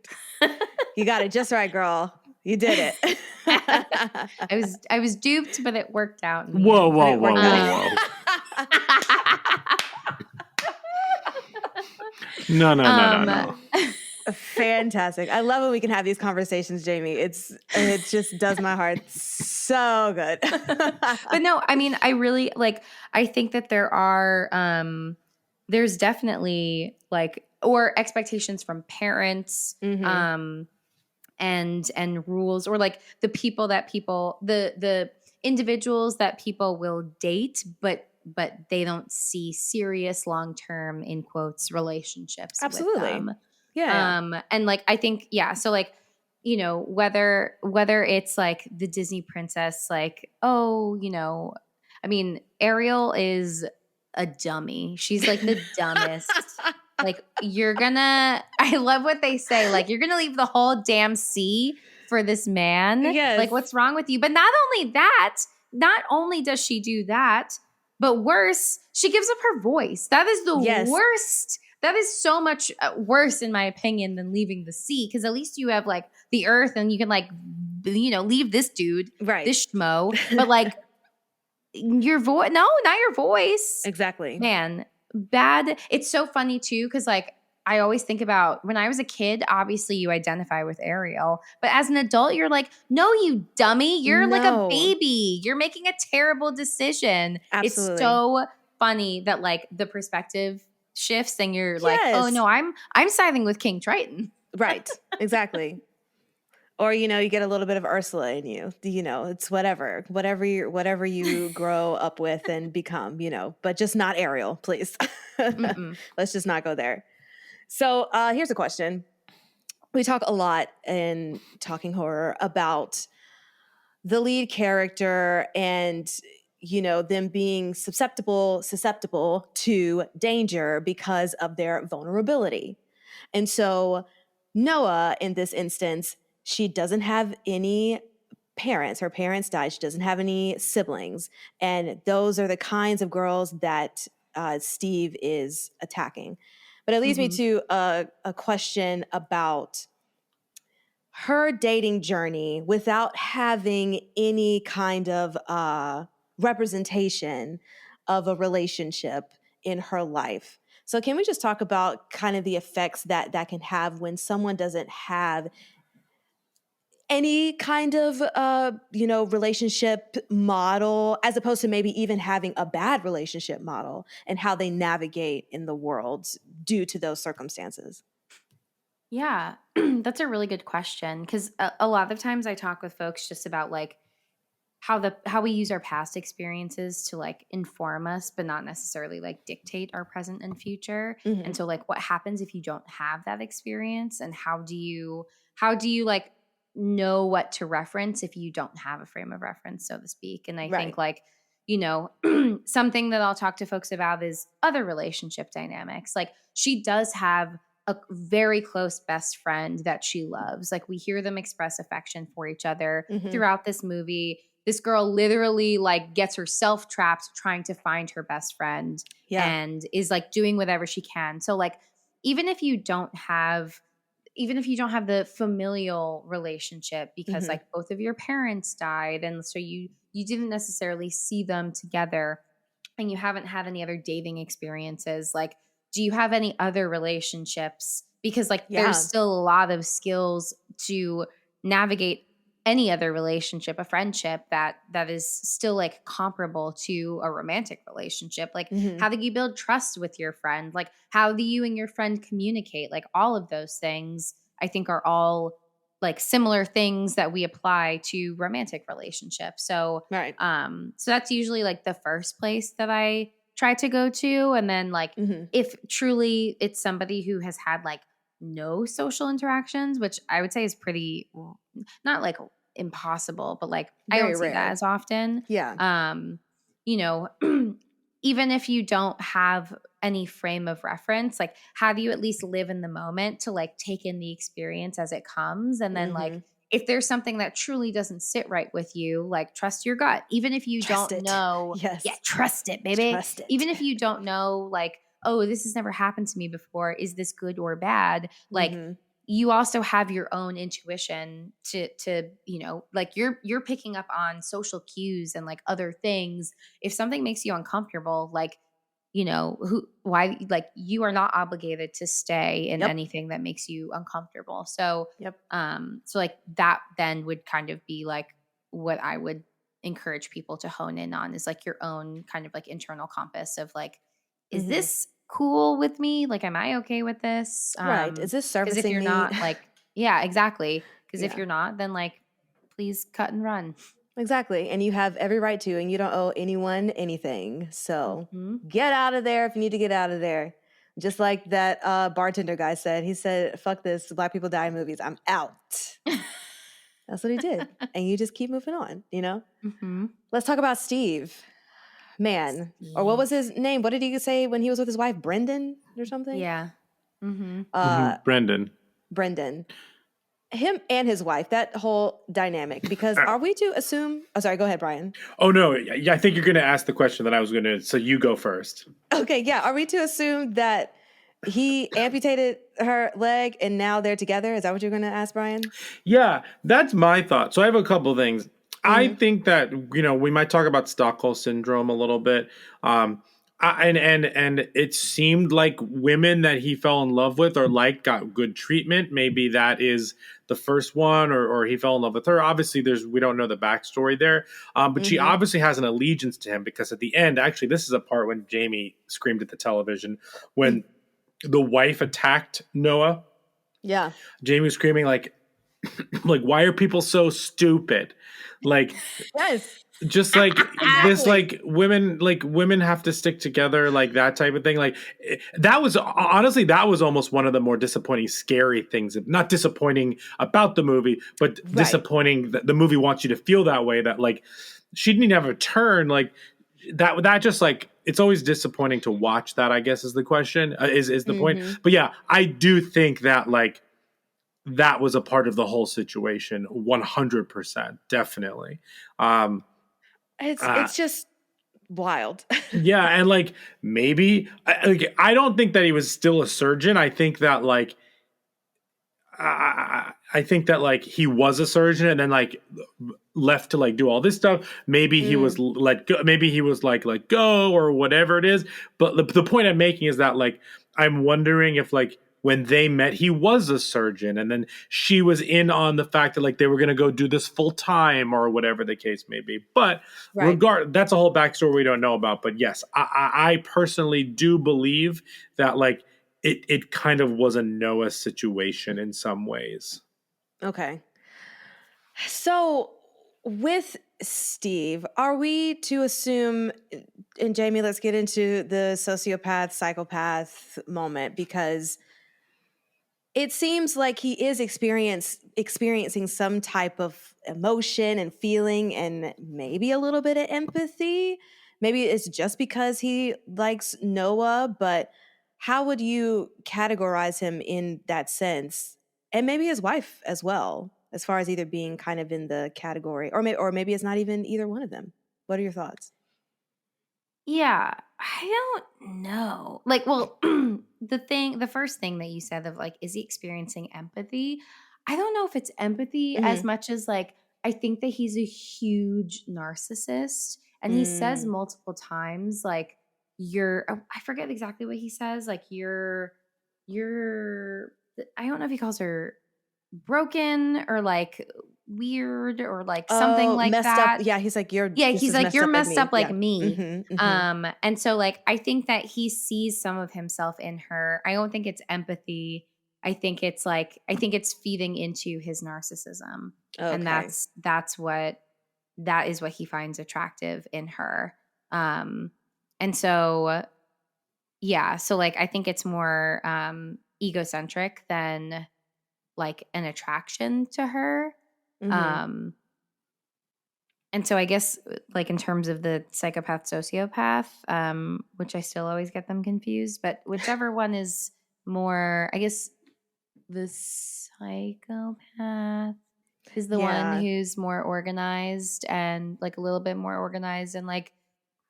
You got it just right, girl. You did it. I was duped, but it worked out. Whoa. No. Fantastic. I love when we can have these conversations, Jamie. It just does my heart so good. But no, I mean, I really like, I think that there's definitely like, or expectations from parents, and rules, or like the individuals that people will date, but they don't see serious long-term, in quotes, relationships. Absolutely. With them. Yeah. And like, I think, so like, whether it's like the Disney princess, like, I mean, Ariel is a dummy. She's like the dumbest. Like I love what they say. Like, you're going to leave the whole damn sea for this man. Yes. Like, what's wrong with you? But not only does she do that, but worse, she gives up her voice. That is the worst. That is so much worse, in my opinion, than leaving the sea. Because at least you have like the earth, and you can like, leave this dude, right? This schmo. But like your voice, no, not your voice. Exactly, man. Bad. It's so funny too, because like I always think about when I was a kid. Obviously, you identify with Ariel, but as an adult, you're like, no, you dummy. You're like a baby. You're making a terrible decision. Absolutely. It's so funny that like the perspective shifts and you're like, oh no, I'm siding with King Triton. Right. Exactly. Or, you get a little bit of Ursula in you, it's whatever you grow up with and become, but just not Ariel, please. Let's just not go there. So here's a question. We talk a lot in Talking Horror about the lead character and them being susceptible to danger because of their vulnerability. And so Noah, in this instance, she doesn't have any parents. Her parents died. She doesn't have any siblings. And those are the kinds of girls that Steve is attacking. But it leads me to a question about her dating journey without having any kind of representation of a relationship in her life. So can we just talk about kind of the effects that can have when someone doesn't have any kind of relationship model, as opposed to maybe even having a bad relationship model, and how they navigate in the world due to those circumstances? Yeah, that's a really good question because a lot of times I talk with folks just about like how we use our past experiences to like inform us, but not necessarily like dictate our present and future. Mm-hmm. And so like what happens if you don't have that experience, and how do you like know what to reference if you don't have a frame of reference, so to speak. And I think like, something that I'll talk to folks about is other relationship dynamics. Like she does have a very close best friend that she loves. Like we hear them express affection for each other throughout this movie. This girl literally like gets herself trapped trying to find her best friend and is like doing whatever she can. So like even if you don't have the familial relationship because like both of your parents died and so you didn't necessarily see them together and you haven't had any other dating experiences, like do you have any other relationships? Because like there's still a lot of skills to navigate any other relationship, a friendship that is still like comparable to a romantic relationship. Like how do you build trust with your friend? Like how do you and your friend communicate? Like all of those things I think are all like similar things that we apply to romantic relationships. So so that's usually like the first place that I try to go to. And then like if truly it's somebody who has had like no social interactions, which I would say is pretty not like impossible, but like I don't see that as often. You know, even if you don't have any frame of reference, like how do you at least live in the moment to like take in the experience as it comes? And then like if there's something that truly doesn't sit right with you, like trust your gut. Even if you don't know, trust it, baby. Trust it. Even if you don't know, like, oh, this has never happened to me before. Is this good or bad? Like you also have your own intuition to you know, like you're picking up on social cues and like other things. If something makes you uncomfortable, like, you know, why, like you are not obligated to stay in anything that makes you uncomfortable. So, so like that then would kind of be like what I would encourage people to hone in on is like your own kind of like internal compass of like, is this cool with me? Like, am I okay with this? Is this servicing if you're me? not like, yeah, exactly. Because if you're not, then like, please cut and run. Exactly. And you have every right to, and you don't owe anyone anything. So get out of there if you need to get out of there. Just like that bartender guy said. He said, fuck this, Black people die in movies. I'm out. That's what he did. And you just keep moving on, you know? Let's talk about Steve. Man. Or what was his name? What did he say when he was with his wife? Brendan or something? Yeah. Brendan. Him and his wife, that whole dynamic, because are we to assume... Oh, sorry, go ahead, Brian. Oh, no, I think you're going to ask the question that I was going to, so you go first. Okay, yeah. Are we to assume that he amputated her leg and now they're together? Is that what you're going to ask, Brian? Yeah, that's my thought. So I have a couple of things. I think that, you know, we might talk about Stockholm Syndrome a little bit. And it seemed like women that he fell in love with or liked got good treatment. Maybe that is the first one, or he fell in love with her. Obviously, we don't know the backstory there, but she obviously has an allegiance to him because at the end, actually, this is a part when Jamie screamed at the television when the wife attacked Noah. Yeah, Jamie was screaming like, why are people so stupid? Like, just like this, like women have to stick together, like that type of thing. Like that was almost one of the more disappointing, scary things. Not disappointing about the movie, but disappointing that the movie wants you to feel that way. That like she didn't even have a turn. Like that just like it's always disappointing to watch. That I guess is the question. Is the point? But yeah, I do think that like. That was a part of the whole situation, 100%, definitely. It's just wild. Yeah, and like maybe I don't think that he was still a surgeon. I think that like I think that like he was a surgeon and then like left to like do all this stuff. Maybe he was let go. Maybe he was like let go or whatever it is. But the point I'm making is that like I'm wondering if like. When they met, he was a surgeon, and then she was in on the fact that like they were going to go do this full time or whatever the case may be. But that's a whole backstory we don't know about. But yes, I personally do believe that like it kind of was a Noah situation in some ways. Okay. So with Steve, are we to assume, and Jamie, let's get into the sociopath, psychopath moment, because it seems like he is experiencing some type of emotion and feeling and maybe a little bit of empathy. Maybe it's just because he likes Noah, but how would you categorize him in that sense? And maybe his wife as well, as far as either being kind of in the category, or maybe it's not even either one of them. What are your thoughts? Yeah, I don't know. Like, well, the first thing that you said of like, is he experiencing empathy? I don't know if it's empathy as much as like, I think that he's a huge narcissist. And he says multiple times, like, I forget exactly what he says. Like, I don't know if he calls her broken or like weird or like something like messed that. up. Yeah, he's like, you're messed up like me. Mm-hmm. And so like I think that he sees some of himself in her. I don't think it's empathy. I think it's feeding into his narcissism. Okay. And that is what he finds attractive in her. And so yeah, so like I think it's more egocentric than like an attraction to her. And so I guess like in terms of the psychopath sociopath, which I still always get them confused, but whichever one is more, I guess the psychopath is the one who's more organized and like a little bit more organized and like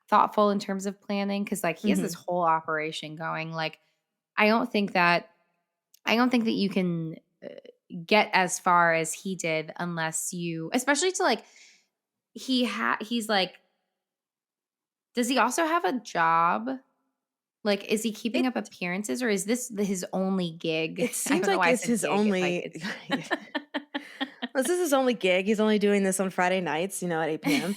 thoughtful in terms of planning. Cause like he has this whole operation going. Like, I don't think that you can get as far as he did unless you, especially to like, he's like, does he also have a job? Like, is he keeping up appearances or is this his only gig? It seems like it's his only. This is his only gig. He's only doing this on Friday nights, at 8 p.m.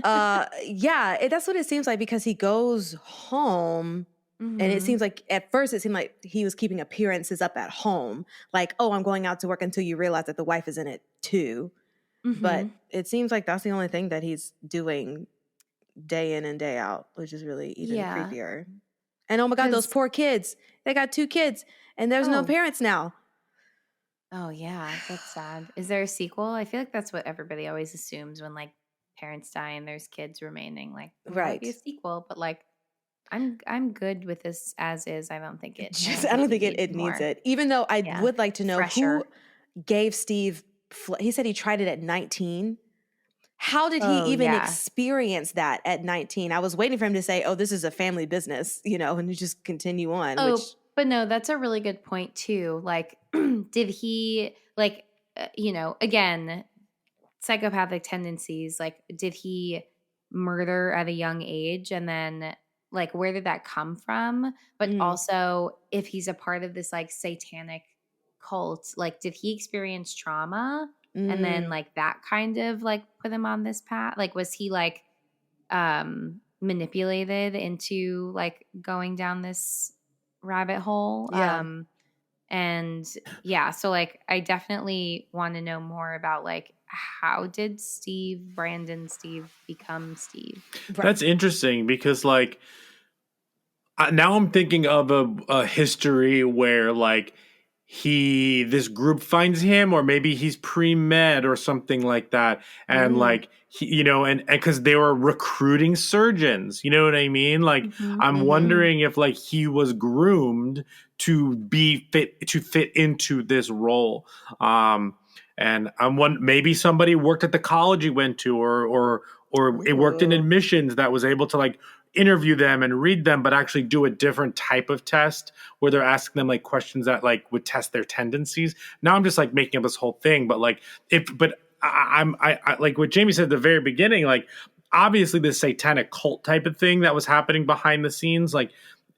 That's what it seems like, because he goes home. And it seems like at first it seemed like he was keeping appearances up at home. Like, oh, I'm going out to work, until you realize that the wife is in it too. But it seems like that's the only thing that he's doing day in and day out, which is really even creepier. And oh my God, those poor kids. They got 2 kids and there's no parents now. Oh yeah, that's sad. Is there a sequel? I feel like that's what everybody always assumes when like parents die and there's kids remaining. Like, there might be a sequel, but like I'm good with this as is. I don't think it. I don't think it needs it. Even though I would like to know who gave Steve. He said he tried it at 19. How did he even experience that at 19? I was waiting for him to say, "Oh, this is a family business," and to just continue on. Oh, but no, that's a really good point too. Like, did he like, again, psychopathic tendencies? Like, did he murder at a young age, and then like where did that come from? But also, if he's a part of this like satanic cult, like did he experience trauma and then like that kind of like put him on this path? Like, was he like manipulated into like going down this rabbit hole? And so like I definitely want to know more about like, how did Brandon Steve become Steve? That's interesting, because like now I'm thinking of a history where like this group finds him, or maybe he's pre-med or something like that, and like he, and because they were recruiting surgeons, you know what I mean? Like I'm wondering if like he was groomed to fit into this role. And maybe somebody worked at the college he went to, or it worked in admissions that was able to like interview them and read them, but actually do a different type of test where they're asking them like questions that like would test their tendencies. Now I'm just like making up this whole thing, but like I like what Jamie said at the very beginning, like obviously this satanic cult type of thing that was happening behind the scenes, like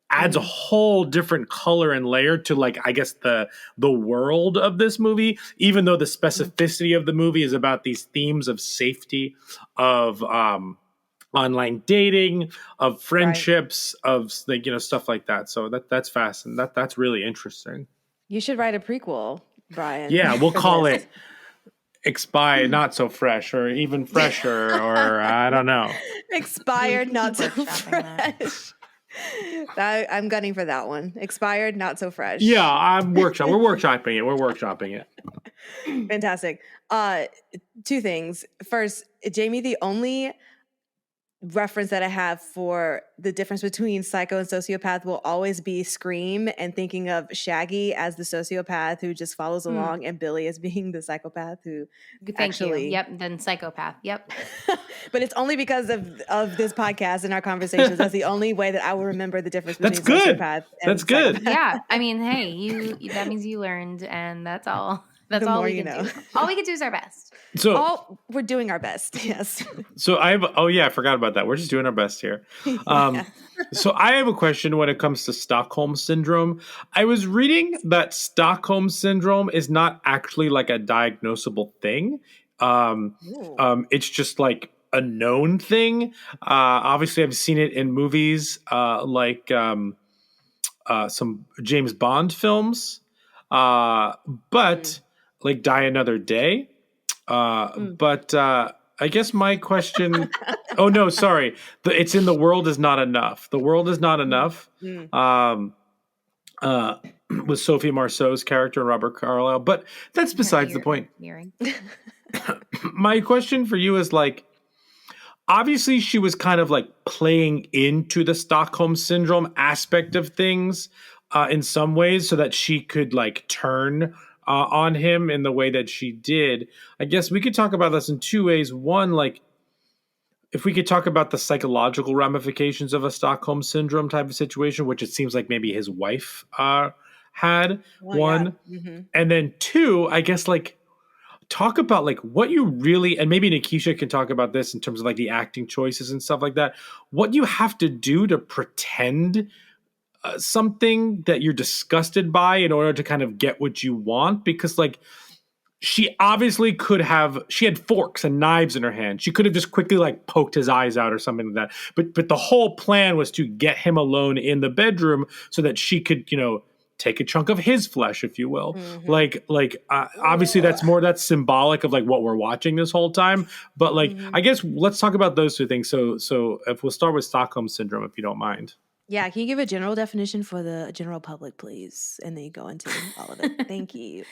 adds a whole different color and layer to like, I guess the world of this movie, even though the specificity of the movie is about these themes of safety, of online dating, of friendships, of like, you know, stuff like that. So that's fascinating. That's really interesting. You should write a prequel, Brian. Yeah, we'll call it Expired Not So Fresh, or Even Fresher, or I don't know. Expired Not So Fresh. I'm gunning for that one. Expired Not So Fresh. Yeah, we're workshopping it. Fantastic. Two things. First, Jamie, the only reference that I have for the difference between psycho and sociopath will always be Scream, and thinking of Shaggy as the sociopath who just follows along and Billy as being the psychopath who then psychopath. Yep. But it's only because of this podcast and our conversations. That's the only way that I will remember the difference between sociopath and That's good. psychopath. Yeah. I mean, hey, that means you learned, and that's all. That's all we can do. All we can do is our best. So we're doing our best. Yes. So I forgot about that. We're just doing our best here. So I have a question when it comes to Stockholm Syndrome. I was reading that Stockholm Syndrome is not actually like a diagnosable thing. It's just like a known thing. Obviously, I've seen it in movies like some James Bond films, but like Die Another Day. But I guess my question. Oh no, sorry. It's in The World Is Not Enough. The World Is Not Enough. With Sophie Marceau's character and Robert Carlyle. But that's besides the point. My question for you is like, obviously she was kind of like playing into the Stockholm Syndrome aspect of things in some ways so that she could like turn on him in the way that she did. I guess we could talk about this in two ways. One, like, if we could talk about the psychological ramifications of a Stockholm Syndrome type of situation, which it seems like maybe his wife had. And then two, I guess, like, talk about like what you really, and maybe Nikisha can talk about this in terms of like the acting choices and stuff like that, what you have to do to pretend something that you're disgusted by in order to kind of get what you want. Because like, she obviously she had forks and knives in her hand. She could have just quickly like poked his eyes out or something like that. But the whole plan was to get him alone in the bedroom so that she could, you know, take a chunk of his flesh, if you will. Obviously that's symbolic of like what we're watching this whole time. But like, I guess let's talk about those two things. So if we'll start with Stockholm Syndrome, if you don't mind. Yeah, can you give a general definition for the general public, please? And then you go into all of it. Thank you.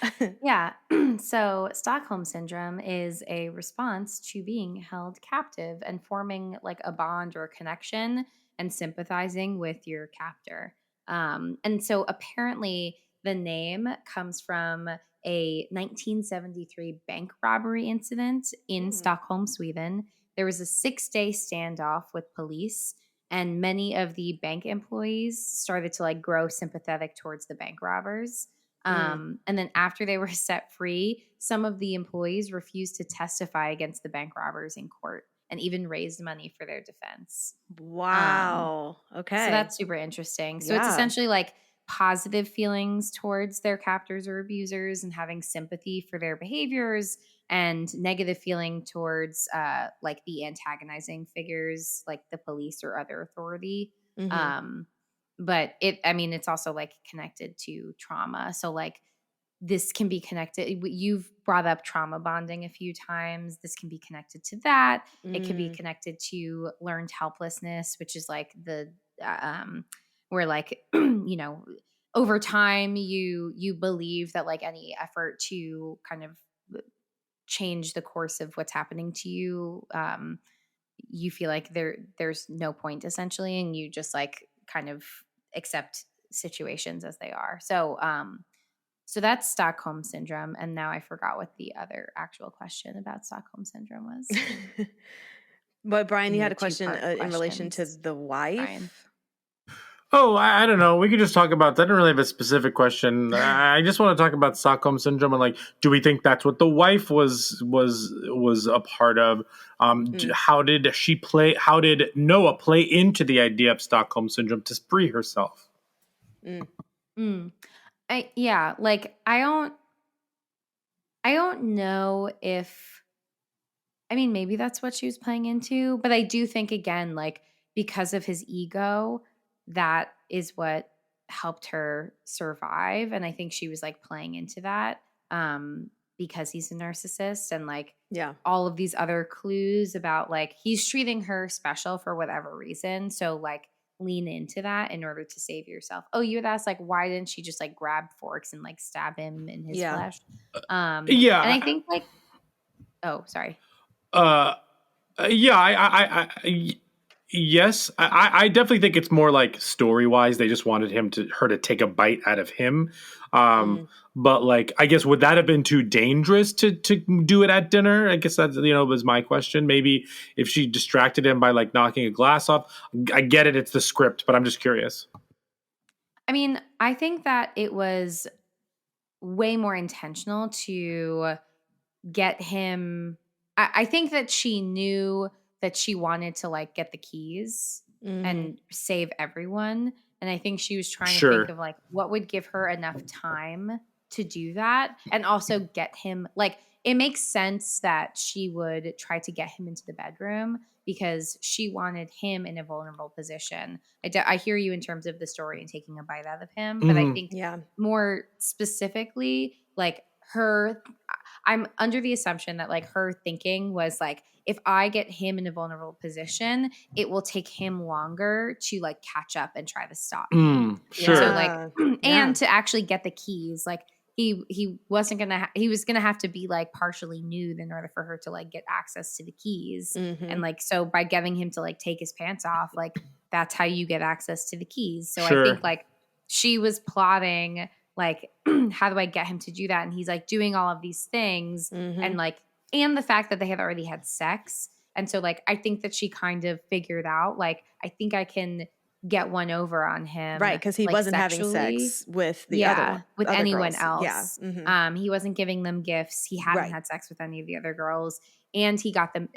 Yeah. So Stockholm Syndrome is a response to being held captive and forming like a bond or a connection and sympathizing with your captor. And so apparently the name comes from a 1973 bank robbery incident in Stockholm, Sweden. There was a 6-day standoff with police, and many of the bank employees started to like grow sympathetic towards the bank robbers. And then after they were set free, some of the employees refused to testify against the bank robbers in court and even raised money for their defense. Wow. Okay. So that's super interesting. So it's essentially like positive feelings towards their captors or abusers and having sympathy for their behaviors, and negative feeling towards like the antagonizing figures like the police or other authority. But it's also like connected to trauma. So like this can be connected. You've brought up trauma bonding a few times. This can be connected to that. It can be connected to learned helplessness, which is like the where like, you know, over time you believe that like any effort to kind of change the course of what's happening to you, you feel like there's no point essentially, and you just like kind of accept situations as they are. So that's Stockholm Syndrome. And now I forgot what the other actual question about Stockholm Syndrome was. But Brian, you had a question in relation to the wife. Brian. Oh, I don't know. We could just talk about that. I don't really have a specific question. I just want to talk about Stockholm Syndrome and like, do we think that's what the wife was a part of? How did she play? How did Noah play into the idea of Stockholm Syndrome to free herself? I don't know if I mean, maybe that's what she was playing into, but I do think, again, like, because of his ego, that is what helped her survive. And I think she was like playing into that because he's a narcissist, and like all of these other clues about like he's treating her special for whatever reason. So like lean into that in order to save yourself. Oh, you had asked like, why didn't she just like grab forks and like stab him in his flesh? And I think like, oh, sorry. Yes, I definitely think it's more like story wise. They just wanted her to take a bite out of him. But like, I guess would that have been too dangerous to do it at dinner? I guess that was my question. Maybe if she distracted him by like knocking a glass off. I get it, it's the script, but I'm just curious. I mean, I think that it was way more intentional to get him. I think that she knew that she wanted to like get the keys and save everyone. And I think she was trying to think of like what would give her enough time to do that. And also get him like, it makes sense that she would try to get him into the bedroom because she wanted him in a vulnerable position. I hear you in terms of the story and taking a bite out of him, but I think more specifically, like I'm under the assumption that like her thinking was like, if I get him in a vulnerable position, it will take him longer to like catch up and try to stop me. Sure. So like, and to actually get the keys, like he wasn't gonna he was gonna have to be like partially nude in order for her to like get access to the keys. And like, so by getting him to like take his pants off, like that's how you get access to the keys. So I think like she was plotting like, how do I get him to do that? And he's like doing all of these things and like, and the fact that they had already had sex. And so like, I think that she kind of figured out, like, I think I can get one over on him. Right. Cause he like, wasn't sexually. having sex with the other one. With other anyone girls. else. Yeah. He wasn't giving them gifts. He hadn't had sex with any of the other girls. And he got them.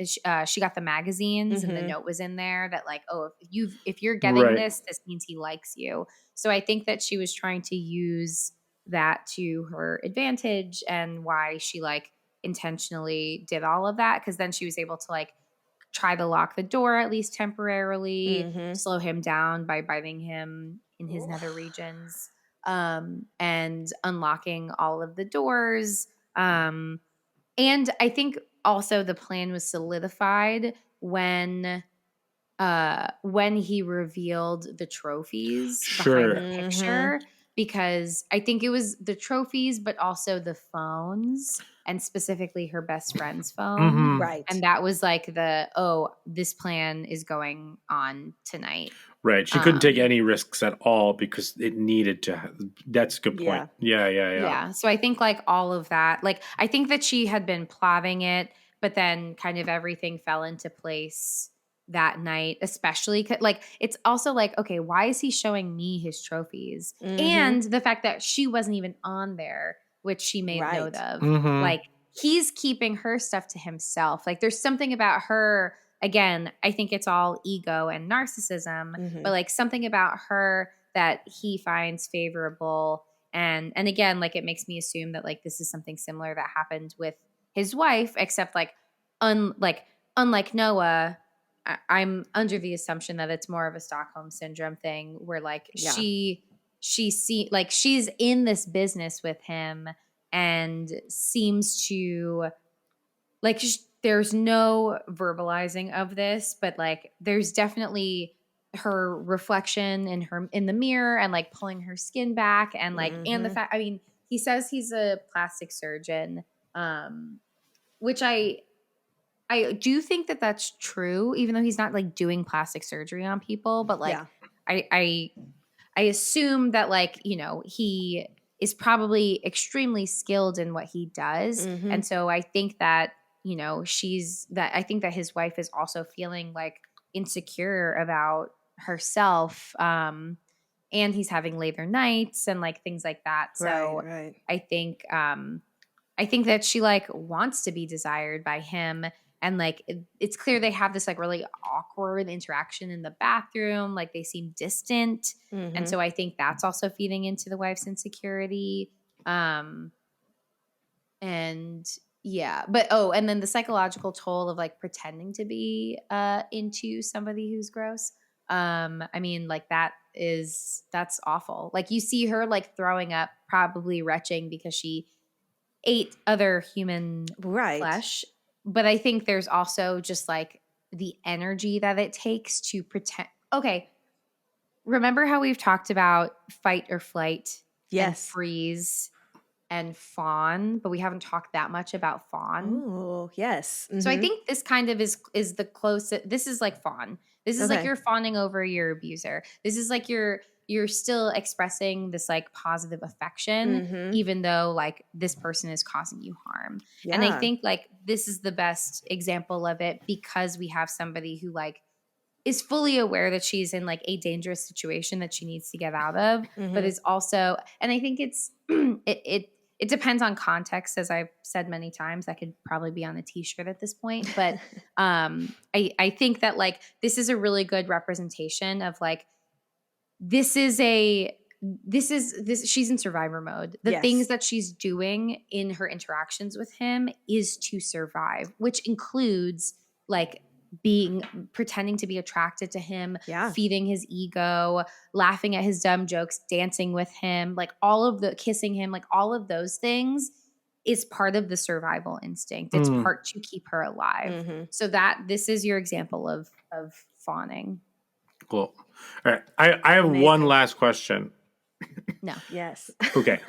She got the magazines, and the note was in there that like, oh, if you're getting this means he likes you. So I think that she was trying to use that to her advantage, and why she like intentionally did all of that, because then she was able to like try to lock the door at least temporarily, slow him down by biting him in his nether regions, and unlocking all of the doors. And I think also the plan was solidified when he revealed the trophies behind the picture, because I think it was the trophies, but also the phones, and specifically her best friend's phone. Right. And that was like this plan is going on tonight. Right. She couldn't take any risks at all because it needed to. That's a good point. Yeah. So I think like all of that, like I think that she had been plotting it, but then kind of everything fell into place that night, especially like it's also like, okay, why is he showing me his trophies? And the fact that she wasn't even on there, which she made note of. Like he's keeping her stuff to himself. Like there's something about her. Again, I think it's all ego and narcissism, but like something about her that he finds favorable. And again, like it makes me assume that like this is something similar that happened with his wife, except like unlike Noah, I'm under the assumption that it's more of a Stockholm Syndrome thing where like she like she's in this business with him and seems to like there's no verbalizing of this, but like there's definitely her reflection in the mirror and like pulling her skin back, and like and the fact, I mean, he says he's a plastic surgeon, which I do think that that's true, even though he's not like doing plastic surgery on people, but like I assume that like, you know, he is probably extremely skilled in what he does. And so I think that, you know, I think that his wife is also feeling like insecure about herself. And he's having later nights and like things like that. So I think that she like wants to be desired by him. And like, it's clear they have this like really awkward interaction in the bathroom. Like they seem distant. And so I think that's also feeding into the wife's insecurity. And Yeah, but and then the psychological toll of like pretending to be into somebody who's gross. I mean, like that's awful. Like you see her like throwing up, probably retching because she ate other human flesh. But I think there's also just like the energy that it takes to pretend. Okay, remember how we've talked about fight or flight, and freeze and fawn, but we haven't talked that much about fawn. Oh, yes. Mm-hmm. So I think this kind of is the closest. This is like fawn. This is like you're fawning over your abuser. This is like you're still expressing this like positive affection, even though like this person is causing you harm. Yeah. And I think like this is the best example of it because we have somebody who like is fully aware that she's in like a dangerous situation that she needs to get out of, but is also, and I think it's it depends on context, as I've said many times. That could probably be on a t-shirt at this point. But I think that like this is a really good representation of like this she's in survivor mode. The things that she's doing in her interactions with him is to survive, which includes like pretending to be attracted to him, feeding his ego, laughing at his dumb jokes, dancing with him, like kissing him, like all of those things is part of the survival instinct. It's part to keep her alive. So this is your example of fawning. Cool. All right. I have one last question. No. Yes. Okay.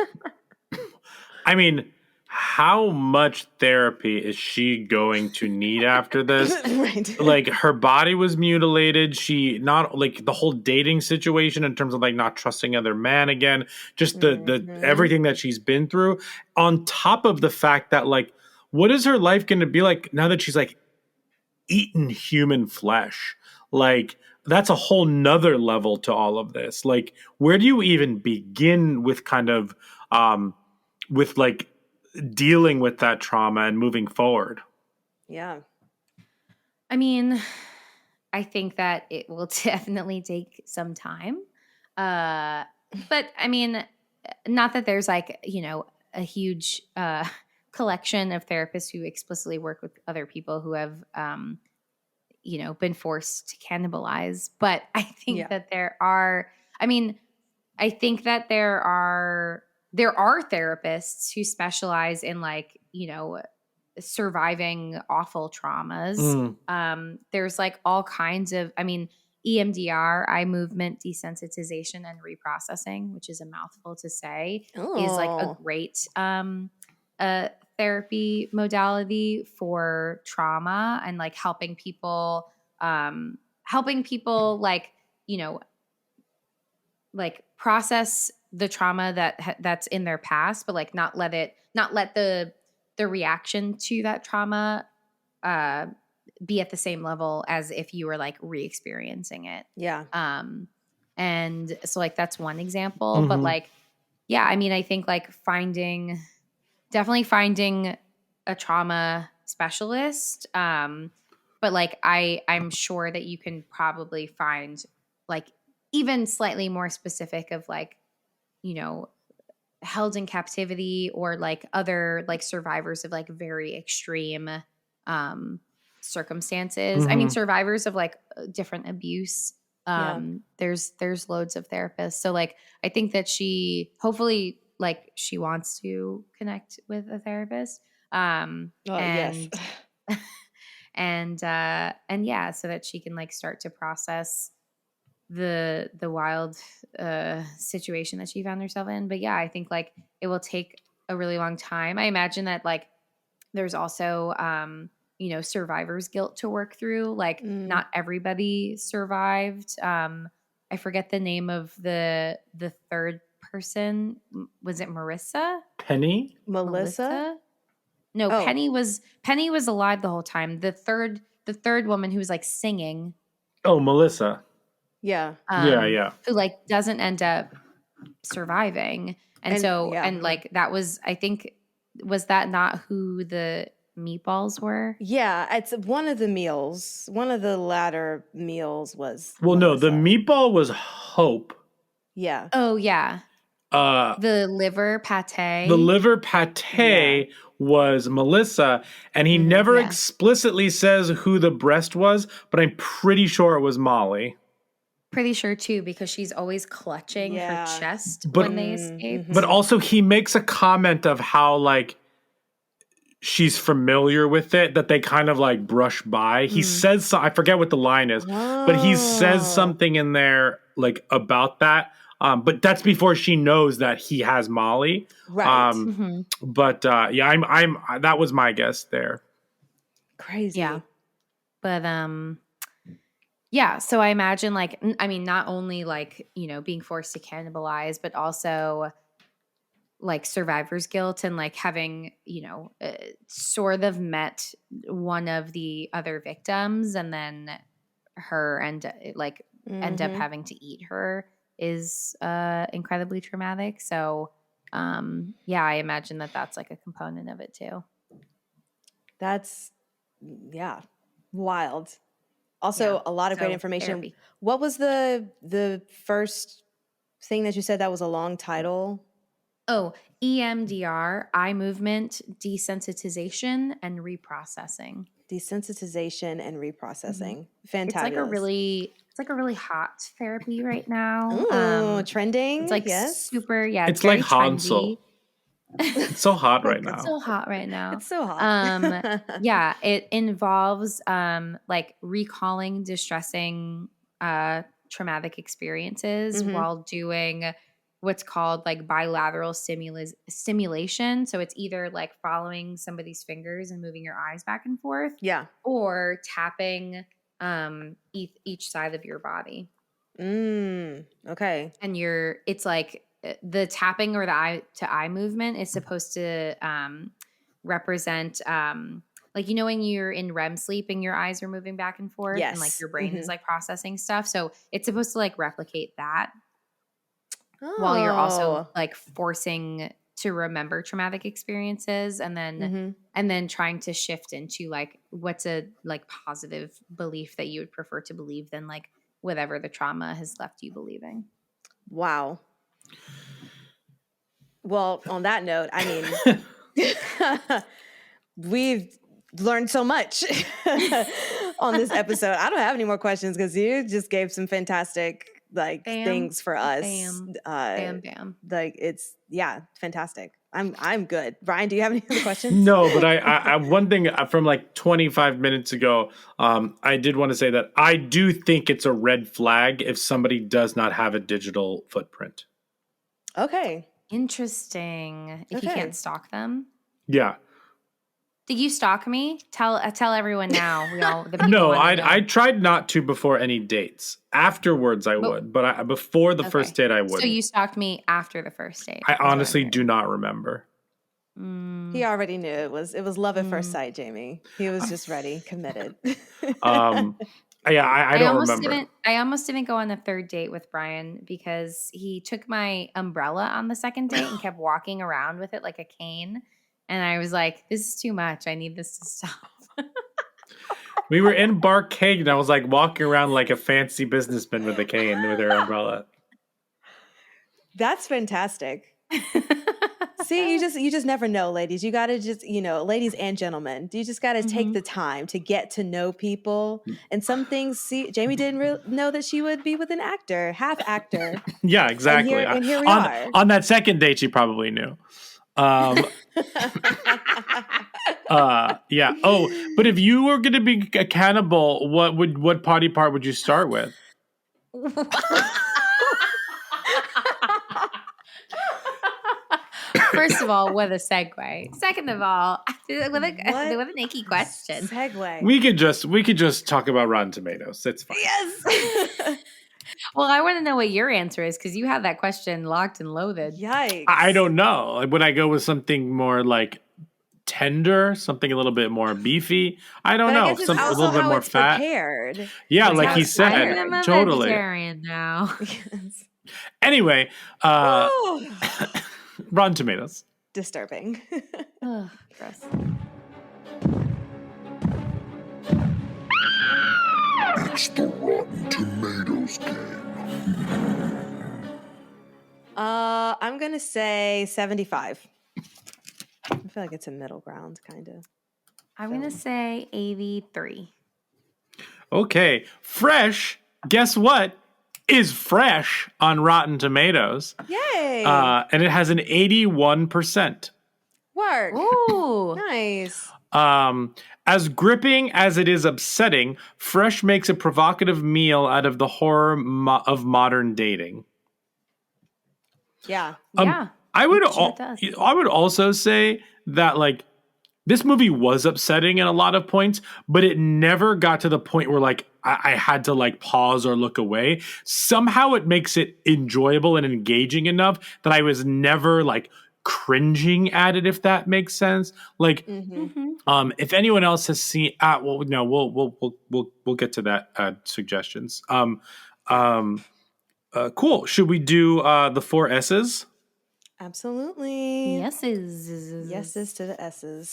I mean, how much therapy is she going to need after this? Right. Like her body was mutilated. She not like the whole dating situation in terms of like not trusting other men again, just the everything that she's been through on top of the fact that like, what is her life going to be like now that she's like eaten human flesh? Like that's a whole nother level to all of this. Like, where do you even begin with kind of, with like, dealing with that trauma and moving forward? Yeah. I mean, I think that it will definitely take some time. But I mean, not that there's like, a huge collection of therapists who explicitly work with other people who have, been forced to cannibalize. But I think that there are therapists who specialize in like, surviving awful traumas. There's like all kinds of, EMDR, eye movement desensitization and reprocessing, which is a mouthful to say, is like a great therapy modality for trauma and like helping people like, like process the trauma that's in their past, but like not let the reaction to that trauma be at the same level as if you were like re-experiencing it. Yeah. And so like that's one example, but like, yeah, I think like definitely finding a trauma specialist. But like I'm sure that you can probably find like even slightly more specific of like, held in captivity or like other like survivors of like very extreme circumstances. Survivors of like different abuse. There's loads of therapists. So like I think that she hopefully like she wants to connect with a therapist. Yes. and yeah, so that she can like start to process the wild situation that she found herself in. But yeah, I think like it will take a really long time. I imagine that like there's also survivor's guilt to work through. Like not everybody survived. I forget the name of the third person. Was it Marissa? Penny? Melissa? No, oh. Penny was alive the whole time. The third woman who was like singing. Oh, Melissa. Yeah. Yeah. Who like doesn't end up surviving. And like that was, I think, was that not who the meatballs were? Yeah, it's one of the meals. One of the latter meals was Well, Melissa. no, the meatball was Hope. Yeah. Oh, yeah. The liver pate. The liver pate was Melissa, and he never explicitly says who the breast was, but I'm pretty sure it was Molly. Pretty sure too, because she's always clutching her chest when they escape. But also he makes a comment of how like she's familiar with it, that they kind of like brush by. He says, I forget what the line is, but he says something in there like about that. But that's before she knows that he has Molly. Right. But yeah, I'm that was my guess there. Crazy. Yeah. But yeah, so I imagine like, I mean, not only like, you know, being forced to cannibalize, but also like survivor's guilt and like having, you know, sort of met one of the other victims and then her end up having to eat her is incredibly traumatic. So yeah, I imagine that that's like a component of it too. That's wild. Also, a lot of great information. Therapy. What was the first thing that you said that was a long title? Oh, EMDR, eye movement, desensitization, and reprocessing. Desensitization and reprocessing. Fantastic. It's like a really hot therapy right now. Ooh, trending. It's like super, It's very like Hansel. It's so hot right now. It's so hot right now. It's so hot. Yeah, it involves like recalling distressing traumatic experiences while doing what's called like bilateral stimulation. So it's either like following somebody's fingers and moving your eyes back and forth, or tapping each side of your body. Okay. And it's like the tapping or the eye to eye movement is supposed to represent like, you know, when you're in REM sleep and your eyes are moving back and forth and like your brain is like processing stuff. So it's supposed to like replicate that while you're also like forcing to remember traumatic experiences and then trying to shift into like what's a like positive belief that you would prefer to believe than like whatever the trauma has left you believing. Wow. Well, on that note, I mean, we've learned so much on this episode. I don't have any more questions because you just gave some fantastic things for us. Bam. Like it's fantastic. I'm good. Brian, do you have any other questions? No, but I one thing from like 25 minutes ago, I did want to say that I do think it's a red flag if somebody does not have a digital footprint. Okay. Interesting. If you can't stalk them. Yeah. Did you stalk me? Tell everyone now. No, I tried not to before any dates. Afterwards, I would, but before the first date, I wouldn't. So you stalked me after the first date. I honestly do not remember. He already knew it was love at first sight, Jamie. He was just ready, committed. I don't remember. I almost didn't go on the third date with Brian because he took my umbrella on the second date and kept walking around with it like a cane. And I was like, this is too much. I need this to stop. We were in Barcade and I was like walking around like a fancy businessman with a cane with her umbrella. That's fantastic. See, you just never know, ladies. You got to just, ladies and gentlemen, you just got to take the time to get to know people. And some things, Jamie didn't know that she would be with an actor, half actor. Yeah, exactly. And here we are. On that second date, she probably knew. Yeah. Oh, but if you were going to be a cannibal, what body part would you start with? First of all, what a segue. Second of all, with an icky question. Segue. We could just talk about Rotten Tomatoes. It's fine. Yes. Well, I want to know what your answer is because you have that question locked and loaded. Yikes. I don't know. Like, would I go with something more like tender, something a little bit more beefy? I don't know. Something a little bit more fat. Prepared. Yeah, like he said. I'm a totally. vegetarian now. Yes. Anyway, Rotten Tomatoes. Disturbing. Oh, gross. It's the Rotten Tomatoes game. I'm going to say 75. I feel like it's a middle ground, kind of. I'm going to say 83. Okay. Fresh, guess what? Is fresh on Rotten Tomatoes. Yay! And it has an 81%. Work. Ooh. Nice. As gripping as it is upsetting, Fresh makes a provocative meal out of the horror of modern dating. Yeah. I would also say that like this movie was upsetting in a lot of points, but it never got to the point where like I had to like pause or look away. Somehow it makes it enjoyable and engaging enough that I was never like cringing at it, if that makes sense. Like, if anyone else has seen, well, no, we'll get to that suggestions. Cool. Should we do the 4 S's? Absolutely. Yeses to the S's.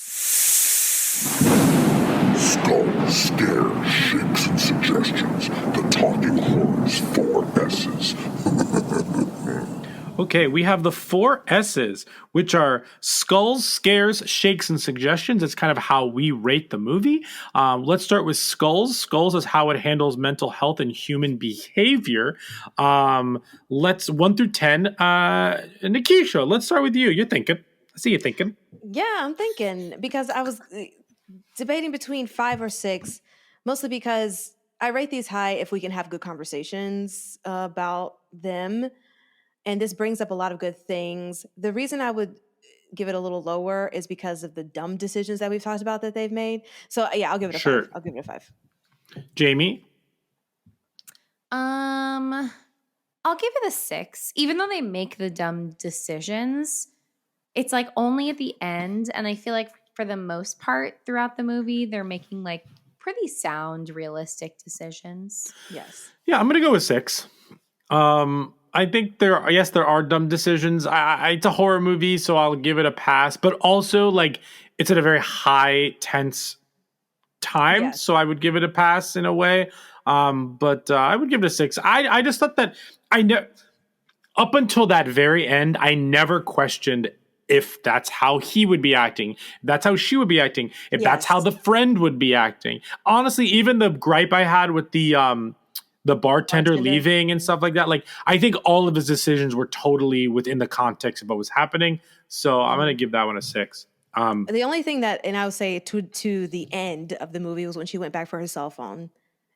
Skull, scare, shakes, and suggestions. The Talking Horrors 4 S's. Okay, we have the 4 S's, which are skulls, scares, shakes, and suggestions. It's kind of how we rate the movie. Let's start with skulls. Skulls is how it handles mental health and human behavior. Let's 1 through 10. Nikisha, let's start with you. You're thinking. I see you thinking. Yeah, I'm thinking because I was debating between 5 or 6, mostly because I rate these high if we can have good conversations about them. And this brings up a lot of good things. The reason I would give it a little lower is because of the dumb decisions that we've talked about that they've made. So yeah, I'll give it a 5. I'll give it a 5. Jamie? I'll give it a 6. Even though they make the dumb decisions, it's like only at the end. And I feel like for the most part throughout the movie, they're making like pretty sound, realistic decisions. Yes. Yeah, I'm going to go with 6. I think there are dumb decisions. It's a horror movie, so I'll give it a pass. But also, like, it's at a very high, tense time, so I would give it a pass in a way. But I would give it a 6. I just thought that up until that very end, I never questioned if that's how he would be acting, if that's how she would be acting, if that's how the friend would be acting. Honestly, even the gripe I had with the bartender leaving and stuff like that. Like, I think all of his decisions were totally within the context of what was happening. So I'm going to give that one a 6. The only thing that, and I would say to the end of the movie was when she went back for her cell phone.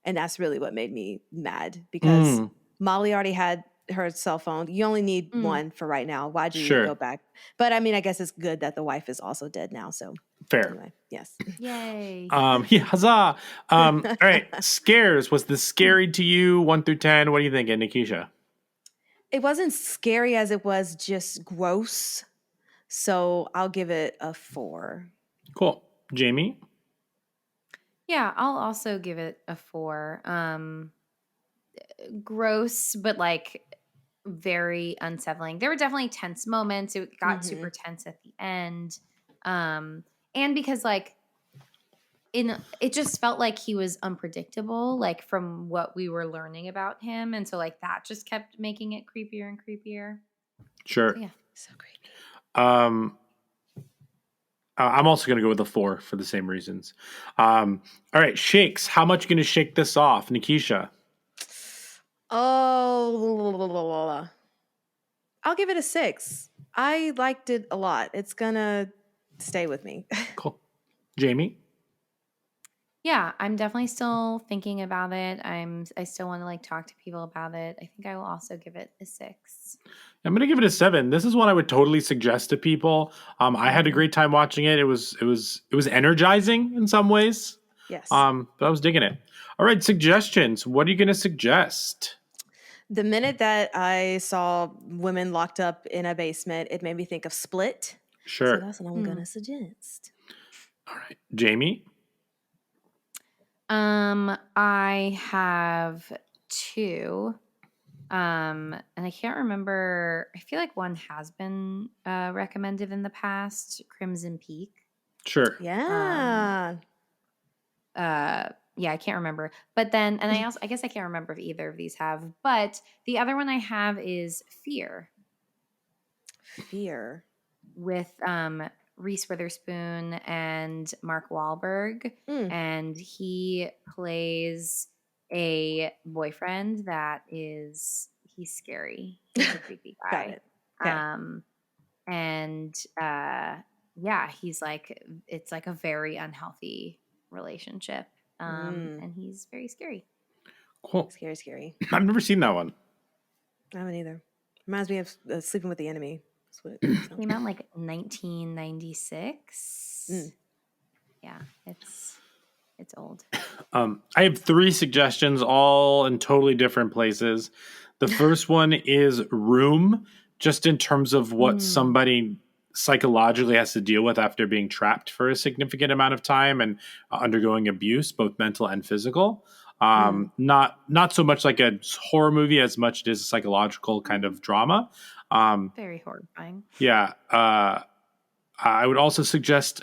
And that's really what made me mad because Molly already had her cell phone. You only need one for right now. Why do you go back? But I mean, I guess it's good that the wife is also dead now. So fair. Anyway, yes. Yay. Yeah, huzzah. All right. Scares. Was this scary to you? 1 through 10. What do you think, Nikisha? It wasn't scary as it was just gross. So I'll give it a 4. Cool. Jamie? Yeah, I'll also give it a 4. Gross, but like very unsettling. There were definitely tense moments. It got super tense at the end. And because like it just felt like he was unpredictable, like from what we were learning about him. And so like that just kept making it creepier and creepier. Sure. So, yeah. So creepy. I'm also going to go with a 4 for the same reasons. All right. Shakes. How much going to shake this off? Nikisha? Oh, I'll give it a 6. I liked it a lot. It's going to stay with me. Cool. Jamie? Yeah, I'm definitely still thinking about it. I still want to like talk to people about it. I think I will also give it a 6. I'm going to give it a 7. This is one I would totally suggest to people. I had a great time watching it. It was energizing in some ways. Yes. But I was digging it. All right, suggestions. What are you going to suggest? The minute that I saw women locked up in a basement, it made me think of Split. Sure. So that's what I'm going to suggest. All right. Jamie? I have 2. And I can't remember. I feel like one has been recommended in the past, Crimson Peak. Sure. Yeah. Yeah, I can't remember. But then, and I guess I can't remember if either of these have, but the other one I have is Fear. Fear. With Reese Witherspoon and Mark Wahlberg, and he plays a boyfriend that he's scary. He's a creepy guy. Got it. Okay. And he's like, it's like a very unhealthy relationship. And he's very scary. Cool. Scary. I've never seen that one. I haven't either. Reminds me of Sleeping with the Enemy. That's what it came out like 1996. Yeah, it's old. I have 3 suggestions, all in totally different places. The first one is Room, just in terms of what somebody psychologically has to deal with after being trapped for a significant amount of time and undergoing abuse, both mental and physical. Not so much like a horror movie as much as a psychological kind of drama. Very horrifying. Yeah. I would also suggest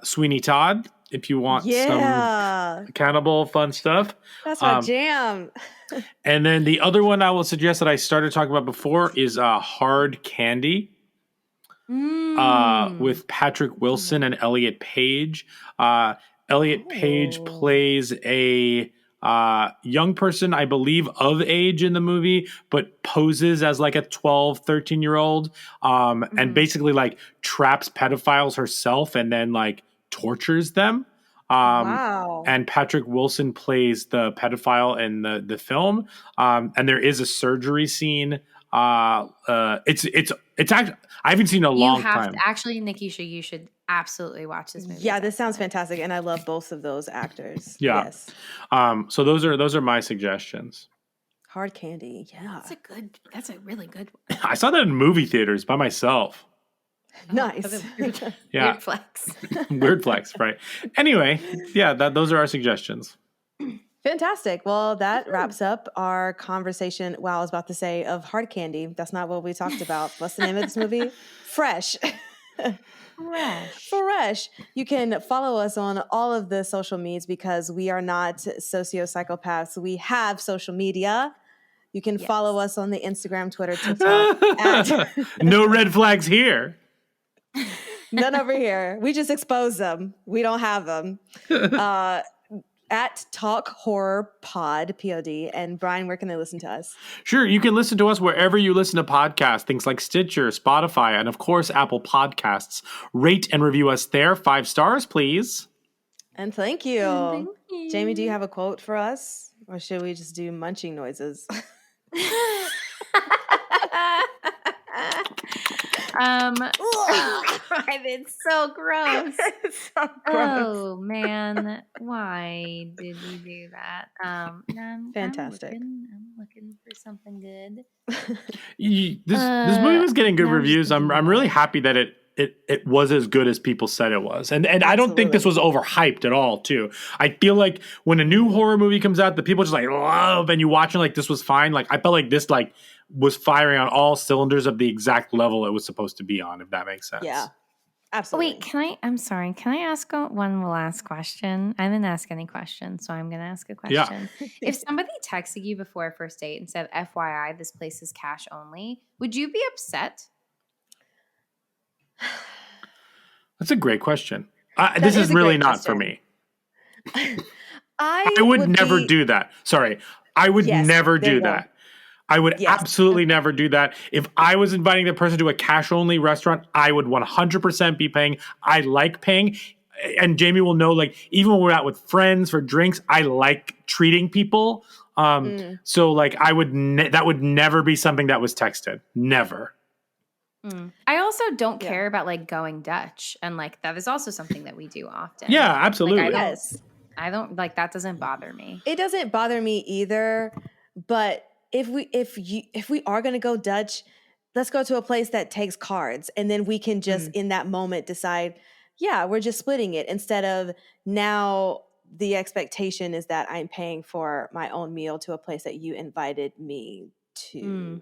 Sweeney Todd if you want some cannibal fun stuff. That's my jam. And then the other one I will suggest that I started talking about before is Hard Candy. With Patrick Wilson and Elliot Page. Elliot Page plays a young person, I believe, of age in the movie, but poses as like a 12, 13-year-old and basically like traps pedophiles herself and then like tortures them. Wow. And Patrick Wilson plays the pedophile in the film. And there is a surgery scene. It's actually, I haven't seen a long time. Actually, Nikisha, you should absolutely watch this movie. Yeah, this sounds fantastic, and I love both of those actors. Yeah. Yes. So those are my suggestions. Hard Candy. Yeah. That's a really good one. I saw that in movie theaters by myself. Nice. Yeah. Weird flex. Weird flex, right? Anyway, yeah, those are our suggestions. Fantastic. Well, that wraps up our conversation. Wow, I was about to say of Hard Candy. That's not what we talked about. What's the name of this movie? Fresh. Fresh. You can follow us on all of the social medias because we are not socio-psychopaths. We have social media. You can follow us on the Instagram, Twitter, TikTok. No red flags here. None over here. We just expose them. We don't have them. At Talk Horror Pod, P-O-D. And Brian, where can they listen to us? Sure. You can listen to us wherever you listen to podcasts, things like Stitcher, Spotify, and of course, Apple Podcasts. Rate and review us there. 5 stars, please. And thank you. Thank you. Jamie, do you have a quote for us? Or should we just do munching noises? It's so gross. It's so gross. Oh man, why did we do that? Fantastic. I'm looking for something good. This movie was getting good reviews. I'm really happy that it was as good as people said it was. And I don't think this was overhyped at all, too. I feel like when a new horror movie comes out that people just like love and you watch it like this was fine, like I felt like this like was firing on all cylinders of the exact level it was supposed to be on, if that makes sense. Yeah. Absolutely. Wait, I'm sorry. Can I ask one last question? I didn't ask any questions, so I'm going to ask a question. Yeah. If somebody texted you before a first date and said, FYI, this place is cash only, would you be upset? That's a great question. This is really not for me. I would never do that. Sorry. I would never do that. I would absolutely never do that. If I was inviting the person to a cash-only restaurant, I would 100% be paying. I like paying. And Jamie will know, like, even when we're out with friends for drinks, I like treating people. So, like, I would that would never be something that was texted. Never. I also don't care about, like, going Dutch. And, like, that is also something that we do often. Yeah, absolutely. Like, I don't, like, that doesn't bother me. It doesn't bother me either, but if we are going to go Dutch, let's go to a place that takes cards, and then we can just in that moment decide, yeah, we're just splitting it, instead of now the expectation is that I'm paying for my own meal to a place that you invited me to.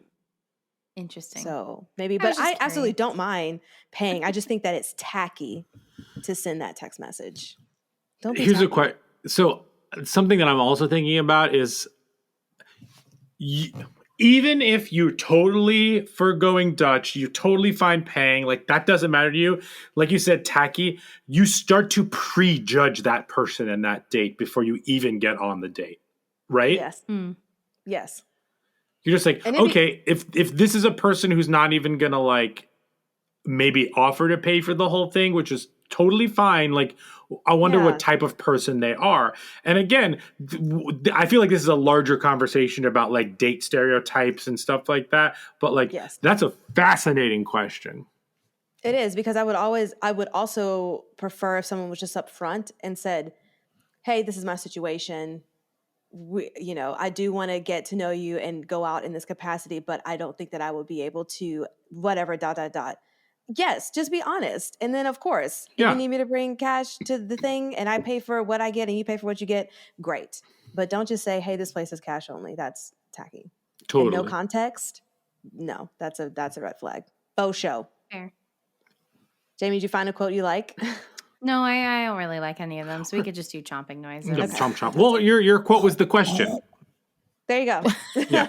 Interesting. So maybe, but I absolutely don't mind paying. I just think that it's tacky to send that text message. Don't be Here's tacky. a question. So something that I'm also thinking about is even if you're totally foregoing Dutch, you're totally fine paying, like that doesn't matter to you. Like you said, tacky, you start to prejudge that person and that date before you even get on the date, right? Yes. Yes. You're just like, okay, if this is a person who's not even gonna like maybe offer to pay for the whole thing, which is totally fine. Like, I wonder what type of person they are. And again, I feel like this is a larger conversation about like date stereotypes and stuff like that. But like, that's a fascinating question. It is, because I would also prefer if someone was just upfront and said, hey, this is my situation. I do want to get to know you and go out in this capacity, but I don't think that I would be able to whatever, ... Yes, just be honest. And then, of course, if you need me to bring cash to the thing and I pay for what I get and you pay for what you get, great. But don't just say, hey, this place is cash only. That's tacky. Totally. And no context. No, that's a red flag. Faux show. Fair. Jamie, did you find a quote you like? No, I don't really like any of them. So we could just do chomping noises. Okay. Chomp, chomp. Well, your quote was the question. There you go. Yeah.